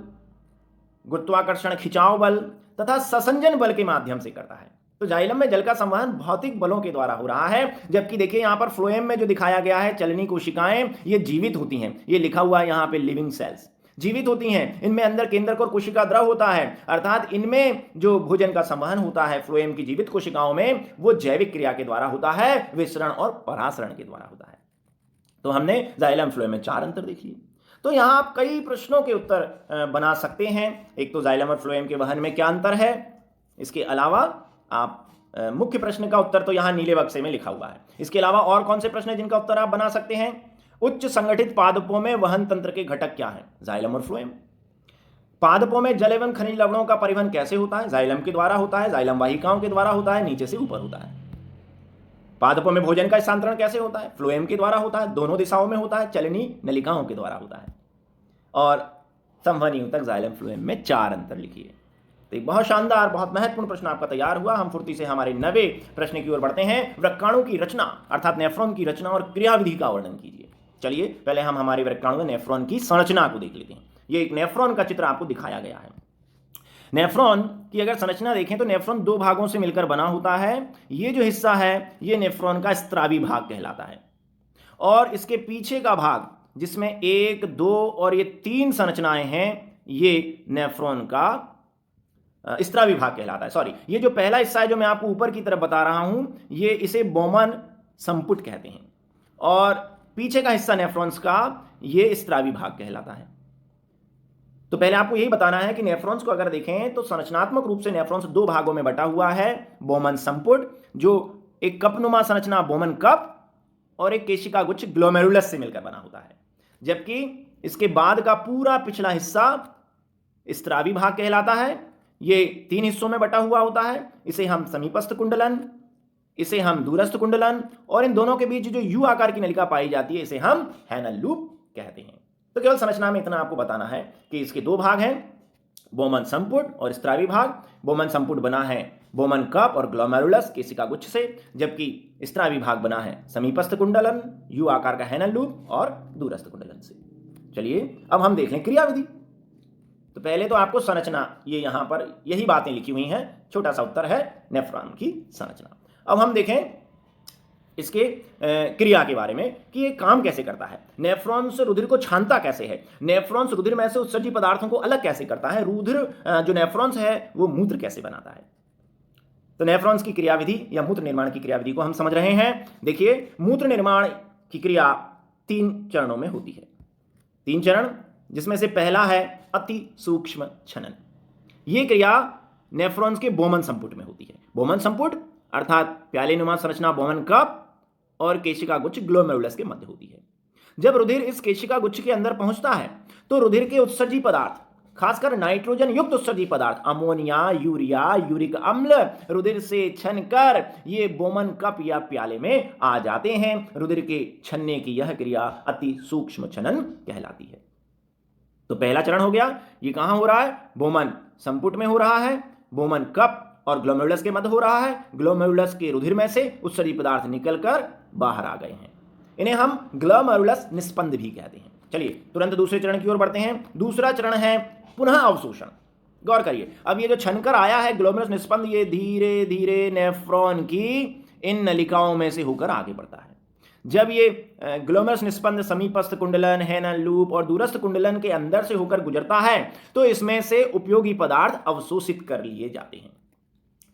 गुरुत्वाकर्षण खिंचाव बल तथा ससंजन बल के माध्यम से करता है। तो जाइलम में जल का संवहन भौतिक बलों के द्वारा हो रहा है, जबकि देखिए यहां पर फ्लोएम में जो दिखाया गया है चलनी कोशिकाएं, ये जीवित होती हैं। ये लिखा हुआ है यहां पे लिविंग सेल्स, जीवित होती हैं। इनमें अंदर केंद्रक और कोशिका द्रव होता है, अर्थात इनमें जो भोजन का संवहन होता है फ्लोएम की जीवित कोशिकाओं में, वो जैविक क्रिया के द्वारा होता है, विसरण और परासरण के द्वारा होता है। तो हमने जाइलम फ्लोएम में 4 अंतर देख लिए। तो यहां आप कई प्रश्नों के उत्तर बना सकते हैं। एक तो जाइलम और फ्लोएम के वहन में क्या अंतर है, इसके अलावा आप मुख्य प्रश्न का उत्तर तो यहां नीले बक्से में लिखा हुआ है। इसके अलावा और कौन से प्रश्न हैं जिनका उत्तर आप बना सकते हैं। उच्च संगठित पादपों में वहन तंत्र के घटक क्या हैं, जाइलम और फ्लोएम। पादपों में जल एवं खनिज लवणों का परिवहन कैसे होता है, जाइलम के द्वारा होता है, जाइलम वाहिकाओं के द्वारा होता है, नीचे से ऊपर होता है। पादपों में भोजन का स्थानांतरण कैसे होता है, फ्लोएम के द्वारा होता है, दोनों दिशाओं में होता है, चलनी नलिकाओं के द्वारा होता है। और संवहनी ऊतक जाइलम फ्लोएम में 4 अंतर लिखिए। तो एक बहुत शानदार, बहुत महत्वपूर्ण प्रश्न आपका तैयार हुआ। हम फुर्ती से हमारे 90 प्रश्न की ओर बढ़ते हैं। वृक्काणु की रचना अर्थात नेफ्रॉन की रचना और क्रियाविधि का वर्णन कीजिए। चलिए पहले हम हमारे वृक्काणु में नेफ्रॉन की संरचना को देख लेते हैं। ये एक नेफ्रॉन का चित्र आपको दिखाया गया है। नेफ्रॉन की अगर संरचना देखें तो नेफ्रॉन 2 भागों से मिलकर बना होता है। ये जो हिस्सा है ये नेफ्रॉन का स्त्रावी भाग कहलाता है, और इसके पीछे का भाग जिसमें 1, 2 और ये 3 संरचनाएं हैं, ये नेफ्रॉन का स्त्रावी भाग कहलाता है। सॉरी, ये जो पहला हिस्सा है जो मैं आपको ऊपर की तरफ बता रहा हूं, ये इसे बोमन संपुट कहते हैं, और पीछे का हिस्सा नेफ्रॉन्स का ये स्त्रावी भाग कहलाता है। तो पहले आपको यही बताना है कि नेफ्रॉन्स को अगर देखें तो संरचनात्मक रूप से नेफ्रॉन्स 2 भागों में बटा हुआ है। बोमन संपुट जो एक कपनुमा संरचना बोमन कप और एक केशिका गुच्छ ग्लोमेरुलस से मिलकर बना होता है, जबकि इसके बाद का पूरा पिछला हिस्सा स्त्रावी भाग कहलाता है। ये 3 हिस्सों में बटा हुआ होता है। इसे हम समीपस्थ कुंडलन, इसे हम दूरस्थ कुंडलन, और इन दोनों के बीच जो यू आकार की नलिका पाई जाती है इसे हम हैनल लूप कहते हैं। तो केवल संरचना में इतना आपको बताना है कि इसके 2 भाग हैं, बोमन संपुट और स्त्रावी भाग। बोमन संपुट बना है बोमन कप और ग्लोमेरुलस केशिका गुच्छ से, जबकि स्त्रावी भाग बना है समीपस्थ कुंडलन, यू आकार का हैनल लूप और दूरस्थ कुंडलन से। चलिए अब हम देखें क्रियाविधि। तो पहले तो आपको संरचना, ये यहां पर यही बातें लिखी हुई हैं, छोटा सा उत्तर है नेफ्रॉन की संरचना। अब हम देखें इसके क्रिया के बारे में कि ये काम कैसे करता है। नेफ्रॉन से रुधिर को छानता कैसे है, नेफ्रॉन्स रुधिर में से उत्सर्जी पदार्थों को अलग कैसे करता है, रुधिर जो नेफ्रॉन्स है वो मूत्र कैसे बनाता है। तो नेफ्रॉन्स की क्रियाविधि या मूत्र निर्माण की क्रियाविधि को हम समझ रहे हैं। देखिए, मूत्र निर्माण की क्रिया 3 चरणों में होती है। 3 चरण, जिसमें से पहला है अति सूक्ष्म छनन। यह क्रिया नेफ्रॉन्स के बोमन संपुट में होती है। बोमन संपुट अर्थात प्यालेनुमा संरचना बोमन कप और केशिका गुच्छ ग्लोमेरुलस के मध्य होती है। जब रुधिर इस केशिका गुच्छ के अंदर पहुंचता है तो रुधिर के उत्सर्जी पदार्थ, खासकर नाइट्रोजन युक्त उत्सर्जी पदार्थ अमोनिया, यूरिया, यूरिक अम्ल रुधिर से छनकर ये बोमन कप या प्याले में आ जाते हैं। रुधिर के छनने की यह क्रिया अति सूक्ष्म छनन कहलाती है। तो पहला चरण हो गया, ये कहां हो रहा है, बोमन संपुट में हो रहा है, बोमन कप और ग्लोमेरुलस के मध्य हो रहा है। ग्लोमेरुलस के रुधिर में से उत्सर्जी पदार्थ निकलकर बाहर आ गए हैं, इन्हें हम ग्लोमेरुलस निस्पंद भी कहते हैं। चलिए तुरंत दूसरे चरण की ओर बढ़ते हैं। दूसरा चरण है पुनः अवशोषण। गौर करिए, अब ये जो छनकर आया है ग्लोमेरुलस निस्पंद, ये धीरे धीरे नेफ्रॉन की इन नलिकाओं में से होकर आगे बढ़ता है। जब ये ग्लोमेरुलस निस्पंद समीपस्थ कुंडलन, हैनल लूप और दूरस्थ कुंडलन के अंदर से होकर गुजरता है तो इसमें से उपयोगी पदार्थ अवशोषित कर लिए जाते हैं।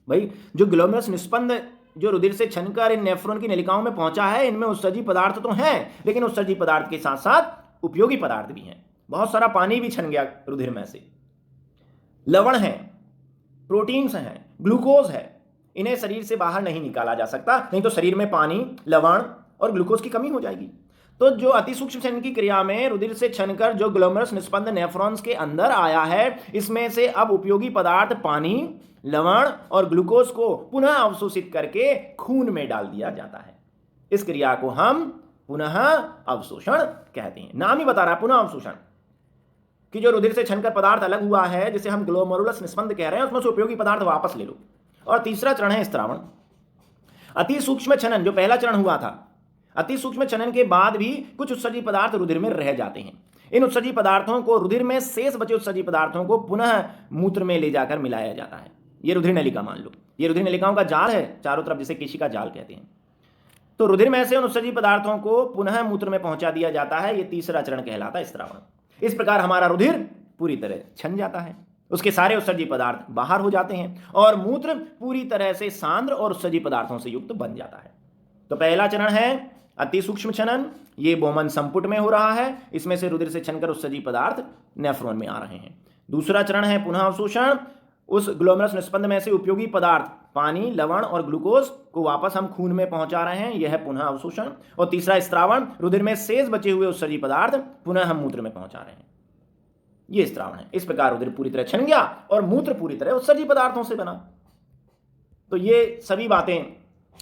भाई, जो ग्लोमेरुलस निस्पंद जो रुधिर से छनकर इन नेफ्रॉन की नलिकाओं में पहुंचा है, इनमें उत्सर्जी पदार्थ तो हैं, लेकिन उत्सर्जी पदार्थ के साथ साथ उपयोगी पदार्थ भी हैं। बहुत सारा पानी भी छन गया रुधिर में से, लवण है, प्रोटीन्स हैं, ग्लूकोज है। इन्हें शरीर से बाहर नहीं निकाला जा सकता, नहीं तो शरीर में पानी, लवण और ग्लूकोज की कमी हो जाएगी। तो जो अति सूक्ष्म छनन की क्रिया में रुधिर से छनकर जो ग्लोमेरुलस निस्पंद नेफ्रॉन्स के अंदर आया है, इसमें से अब उपयोगी पदार्थ पानी, लवण और ग्लूकोज को पुनः अवशोषित करके खून में डाल दिया जाता है। इस क्रिया को हम पुनः अवशोषण कहते हैं। नाम ही बता रहा है पुनः अवशोषण, कि जो रुधिर से छनकर पदार्थ अलग हुआ है, जिसे हम ग्लोमेरुलस निस्पंद कह रहे हैं, उसमें से उपयोगी पदार्थ वापस ले लो। और तीसरा चरण है स्त्रावण। अति सूक्ष्म छनन, जो पहला चरण हुआ था, अति सूक्ष्म छनन के बाद भी कुछ उत्सर्जी पदार्थ रुधिर में रह जाते हैं। इन उत्सर्जी पदार्थों को, रुधिर में शेष बचे उत्सर्जी पदार्थों को पुनः मूत्र में ले जाकर मिलाया जाता है। ये रुधिर नलिका मान लो, ये रुधिर नलिकाओं का जाल है चारों तरफ, जिसे केशिका जाल कहते हैं। तो रुधिर में से उन उत्सर्जी पदार्थों को पुनः मूत्र में पहुंचा दिया जाता है। ये तीसरा चरण कहलाता है स्त्रावण। इस प्रकार हमारा रुधिर पूरी तरह छन जाता है, उसके सारे उत्सर्जी पदार्थ बाहर हो जाते हैं और मूत्र पूरी तरह से सांद्र और उत्सर्जी पदार्थों से युक्त बन जाता है। तो पहला चरण है अति सूक्ष्म छनन, ये बोमन संपुट में हो रहा है, इसमें से रुधिर से छनकर उत्सर्जी पदार्थ नेफ्रॉन में आ रहे हैं। दूसरा चरण है पुनः अवशोषण, उस ग्लोमेरुलस निस्पंद में से उपयोगी पदार्थ पानी, लवण और ग्लूकोज को वापस हम खून में पहुंचा रहे हैं, यह है पुनः अवशोषण। और तीसरा स्त्रावण, रुधिर में शेष बचे हुए उत्सर्जी पदार्थ पुनः हम मूत्र में पहुंचा रहे हैं, ये स्त्रावण है। इस प्रकार रुधिर पूरी तरह छन गया और मूत्र पूरी तरह उत्सर्जी पदार्थों से बना। तो ये सभी बातें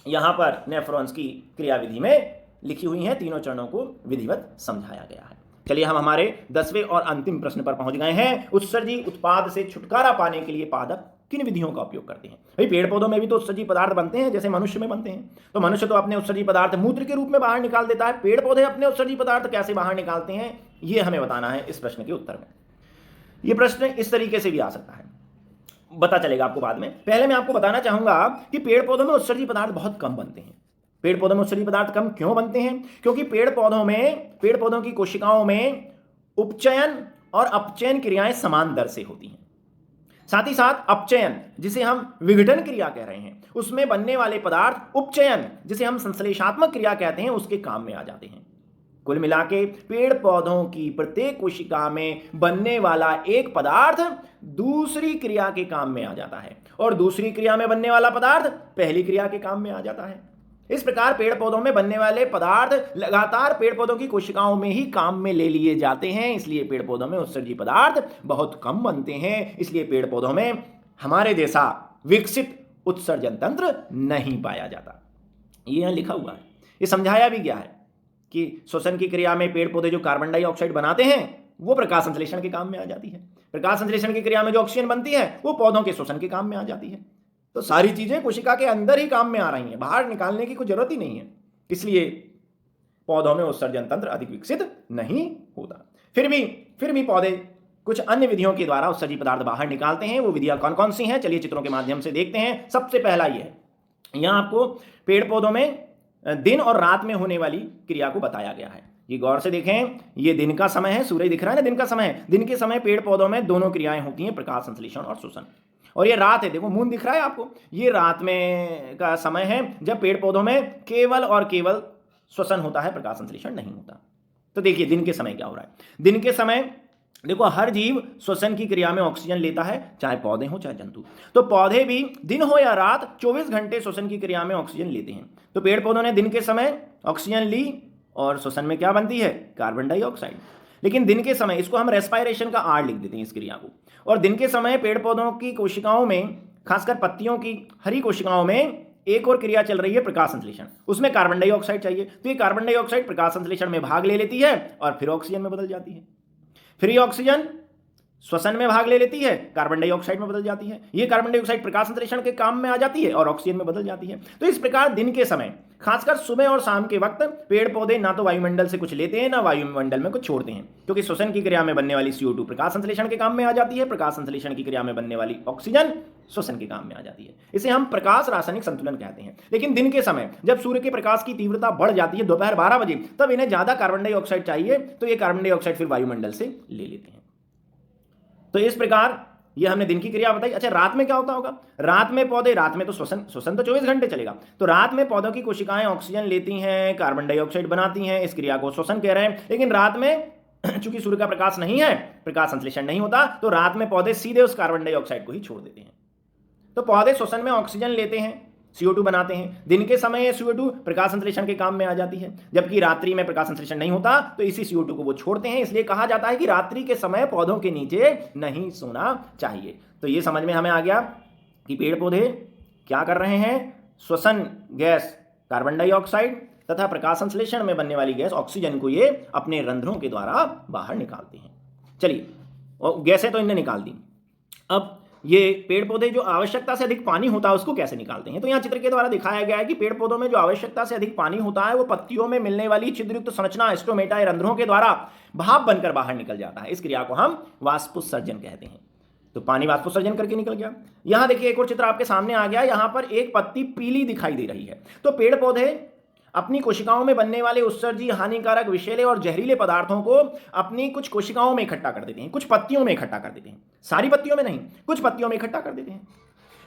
यहां पर नेफ्रॉन्स की क्रियाविधि में लिखी हुई हैं, तीनों चरणों को विधिवत समझाया गया है। चलिए हम हमारे 10वें और अंतिम प्रश्न पर पहुंच गए हैं। उत्सर्जी उत्पाद से छुटकारा पाने के लिए पादप किन विधियों का उपयोग करते हैं? भाई पेड़ पौधों में भी तो उत्सर्जी पदार्थ बनते हैं, जैसे मनुष्य में बनते हैं। तो मनुष्य तो अपने उत्सर्जी पदार्थ मूत्र के रूप में बाहर निकाल देता है, पेड़ पौधे अपने उत्सर्जी पदार्थ कैसे बाहर निकालते हैं, ये हमें बताना है इस प्रश्न के उत्तर में। ये प्रश्न इस तरीके से भी आ सकता है, पता चलेगा आपको बाद में। पहले मैं आपको बताना चाहूंगा कि पेड़ पौधों में उत्सर्जी पदार्थ बहुत कम बनते हैं। पेड़ पौधों में उत्सर्जी पदार्थ कम क्यों बनते हैं? क्योंकि पेड़ पौधों की कोशिकाओं में उपचयन और अपचयन क्रियाएं समान दर से होती हैं। साथ ही साथ अपचयन, जिसे हम विघटन क्रिया कह रहे हैं, उसमें बनने वाले पदार्थ उपचयन, जिसे हम संश्लेषणात्मक क्रिया कहते हैं, उसके काम में आ जाते हैं। कुल मिला के पेड़ पौधों की प्रत्येक कोशिका में बनने वाला एक पदार्थ दूसरी क्रिया के काम में आ जाता है और दूसरी क्रिया में बनने वाला पदार्थ पहली क्रिया के काम में आ जाता है। इस प्रकार पेड़ पौधों में बनने वाले पदार्थ लगातार पेड़ पौधों की कोशिकाओं में ही काम में ले लिए जाते हैं। इसलिए पेड़ पौधों में उत्सर्जी पदार्थ बहुत कम बनते हैं। इसलिए पेड़ पौधों में हमारे जैसा विकसित उत्सर्जन तंत्र नहीं पाया जाता। ये यहां लिखा हुआ है, ये समझाया भी गया है कि श्वसन की क्रिया में पेड़ पौधे जो कार्बन डाइऑक्साइड बनाते हैं वो प्रकाश संश्लेषण के काम में आ जाती है। प्रकाश संश्लेषण की क्रिया में जो ऑक्सीजन बनती है वो पौधों के श्वसन के काम में आ जाती है। तो सारी चीजें कोशिका के अंदर ही काम में आ रही हैं, बाहर निकालने की कोई जरूरत ही नहीं है। इसलिए पौधों में उत्सर्जन तंत्र अधिक विकसित नहीं होता। फिर भी पौधे कुछ अन्य विधियों के द्वारा उत्सर्जी पदार्थ बाहर निकालते हैं। वो विधियां कौन कौन सी हैं, चलिए चित्रों के माध्यम से देखते हैं। सबसे पहला ये है, यहां आपको पेड़ पौधों में दिन और रात में होने वाली क्रिया को बताया गया है। ये गौर से देखें, ये दिन का समय है, सूरज दिख रहा है ना, दिन का समय है। दिन के समय पेड़ पौधों में दोनों क्रियाएं होती हैं, प्रकाश संश्लेषण और श्वसन। और ये रात है, देखो मून दिख रहा है आपको, ये रात में का समय है जब पेड़ पौधों में केवल और केवल श्वसन होता है, प्रकाश संश्लेषण नहीं होता। तो देखिए दिन के समय क्या हो रहा है। दिन के समय देखो हर जीव श्वसन की क्रिया में ऑक्सीजन लेता है, चाहे पौधे हो चाहे जंतु। तो पौधे भी दिन हो या रात 24 घंटे श्वसन की क्रिया में ऑक्सीजन लेते हैं। तो पेड़ पौधों ने दिन के समय ऑक्सीजन ली और श्वसन में क्या बनती है, कार्बन डाइऑक्साइड। लेकिन दिन के समय, इसको हम रेस्पायरेशन का आर लिख देते हैं इस क्रिया को। और दिन के समय पेड़ पौधों की कोशिकाओं में, खासकर पत्तियों की हरी कोशिकाओं में एक और क्रिया चल रही है, प्रकाश संश्लेषण। उसमें कार्बन डाइऑक्साइड चाहिए, तो ये कार्बन डाइऑक्साइड प्रकाश संश्लेषण में भाग ले लेती है और फिर ऑक्सीजन में बदल जाती है। फिर ये ऑक्सीजन श्वसन में भाग ले लेती है, कार्बन डाइऑक्साइड में बदल जाती है। ये कार्बन डाइऑक्साइड प्रकाश संश्लेषण के काम में आ जाती है और ऑक्सीजन में बदल जाती है। तो इस प्रकार दिन के समय, खासकर सुबह और शाम के वक्त, पेड़ पौधे ना तो वायुमंडल से कुछ लेते हैं ना वायुमंडल में कुछ छोड़ते हैं, क्योंकि श्वसन की क्रिया में बनने वाली CO2 प्रकाश संश्लेषण के काम में आ जाती है, प्रकाश संश्लेषण की क्रिया में बनने वाली ऑक्सीजन श्वसन के काम में आ जाती है। इसे हम प्रकाश रासायनिक संतुलन कहते हैं। लेकिन दिन के समय जब सूर्य के प्रकाश की तीव्रता बढ़ जाती है, दोपहर 12 बजे, तब इन्हें ज्यादा कार्बन डाइऑक्साइड चाहिए, तो ये कार्बन डाइऑक्साइड फिर वायुमंडल से ले लेते हैं। तो इस प्रकार ये हमने दिन की क्रिया बताई। अच्छा, रात में क्या होता होगा? रात में पौधे, रात में तो श्वसन तो 24 घंटे चलेगा। तो रात में पौधों की कोशिकाएं ऑक्सीजन लेती हैं, कार्बन डाइऑक्साइड बनाती हैं, इस क्रिया को श्वसन कह रहे हैं। लेकिन रात में चूंकि सूर्य का प्रकाश नहीं है, प्रकाश संश्लेषण नहीं होता, तो रात में पौधे सीधे उस कार्बन डाइऑक्साइड को ही छोड़ देते हैं। तो पौधे श्वसन में ऑक्सीजन लेते हैं, CO2 बनाते हैं। दिन के समय ये CO2 प्रकाश संश्लेषण के काम में आ जाती है, जबकि रात्रि में प्रकाश संश्लेषण नहीं होता, तो इसी CO2 को वो छोड़ते हैं। इसलिए कहा जाता है कि रात्रि के समय पौधों के नीचे नहीं सोना चाहिए। तो ये समझ में हमें आ गया कि पेड़ पौधे क्या कर रहे हैं, श्वसन गैस कार्बन डाइऑक्साइड तथा प्रकाश संश्लेषण में बनने वाली गैस ऑक्सीजन को ये अपने रंध्रों के द्वारा बाहर निकालते हैं। चलिए, और गैसें तो इनने निकाल दी, अब ये पेड़ पौधे जो आवश्यकता से अधिक पानी होता है उसको कैसे निकालते हैं। तो यहाँ चित्र के द्वारा दिखाया गया है कि पेड़ पौधों में जो आवश्यकता से अधिक पानी होता है वो पत्तियों में मिलने वाली छिद्रयुक्त संरचना स्टोमेटा रंध्रों के द्वारा भाप बनकर बाहर निकल जाता है। इस क्रिया को हम वाष्पोत्सर्जन कहते हैं। तो पानी वाष्पोत्सर्जन करके निकल गया। यहां देखिए एक और चित्र आपके सामने आ गया, यहां पर एक पत्ती पीली दिखाई दे रही है। तो पेड़ पौधे अपनी कोशिकाओं में बनने वाले उत्सर्जी हानिकारक विषैले और जहरीले पदार्थों को अपनी कुछ कोशिकाओं में इकट्ठा कर देते हैं, कुछ पत्तियों में इकट्ठा कर देते हैं, सारी पत्तियों में नहीं, कुछ पत्तियों में इकट्ठा कर देते हैं।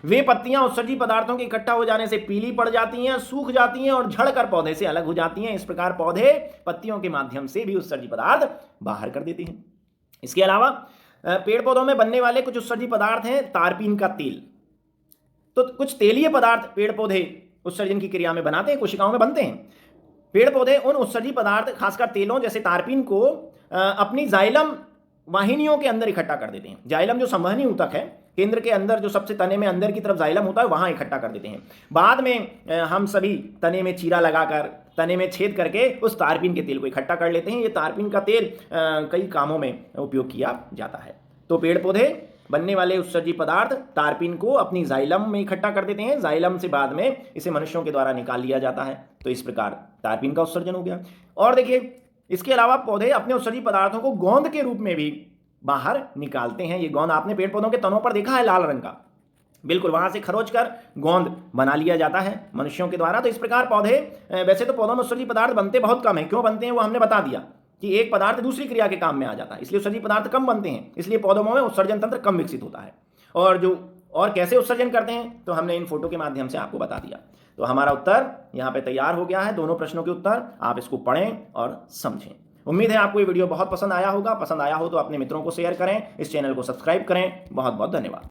वे पत्तियां उत्सर्जी पदार्थों के इकट्ठा हो जाने से पीली पड़ जाती हैं, सूख जाती हैं और झड़कर पौधे से अलग हो जाती हैं। इस प्रकार पौधे पत्तियों के माध्यम से भी उत्सर्जी पदार्थ बाहर कर देते हैं। इसके अलावा पेड़ पौधों में बनने वाले कुछ उत्सर्जी पदार्थ हैं तारपीन का तेल। तो कुछ तेलीय पदार्थ पेड़ पौधे उत्सर्जन की क्रिया में बनाते हैं, कोशिकाओं में बनते हैं। पेड़ पौधे उन उत्सर्जी पदार्थ खासकर तेलों जैसे तारपीन को अपनी जाइलम वाहिनियों के अंदर इकट्ठा कर देते हैं। जाइलम जो संवहनी ऊतक है, केंद्र के अंदर जो सबसे तने में अंदर की तरफ जाइलम होता है, वहां इकट्ठा कर देते हैं। बाद में हम सभी तने में चीरा लगाकर, तने में छेद करके उस तारपीन के तेल को इकट्ठा कर लेते हैं। ये तारपीन का तेल कई कामों में उपयोग किया जाता है। तो पेड़ पौधे बनने वाले उत्सर्जी पदार्थ तारपीन को अपनी जाइलम में इकट्ठा कर देते हैं। जाइलम से बाद में इसे मनुष्यों के द्वारा निकाल लिया जाता है। तो इस प्रकार तारपीन का उत्सर्जन हो गया। और देखिए, इसके अलावा पौधे अपने उत्सर्जी पदार्थों को गोंद के रूप में भी बाहर निकालते हैं। ये गोंद आपने पेड़ पौधों के तनों पर देखा है, लाल रंग का, बिल्कुल वहां से खरोच कर गोंद बना लिया जाता है मनुष्यों के द्वारा। तो इस प्रकार पौधे, वैसे तो पौधों में उत्सर्जी पदार्थ बनते बहुत कम है, क्यों बनते हैं वो हमने बता दिया कि एक पदार्थ दूसरी क्रिया के काम में आ जाता है, इसलिए उत्सर्जी पदार्थ कम बनते हैं, इसलिए पौधों में उत्सर्जन तंत्र कम विकसित होता है। और कैसे उत्सर्जन करते हैं तो हमने इन फोटो के माध्यम से आपको बता दिया। तो हमारा उत्तर यहाँ पे तैयार हो गया है, दोनों प्रश्नों के उत्तर। आप इसको पढ़ें और समझें। उम्मीद है आपको ये वीडियो बहुत पसंद आया होगा। पसंद आया हो तो अपने मित्रों को शेयर करें, इस चैनल को सब्सक्राइब करें। बहुत बहुत धन्यवाद।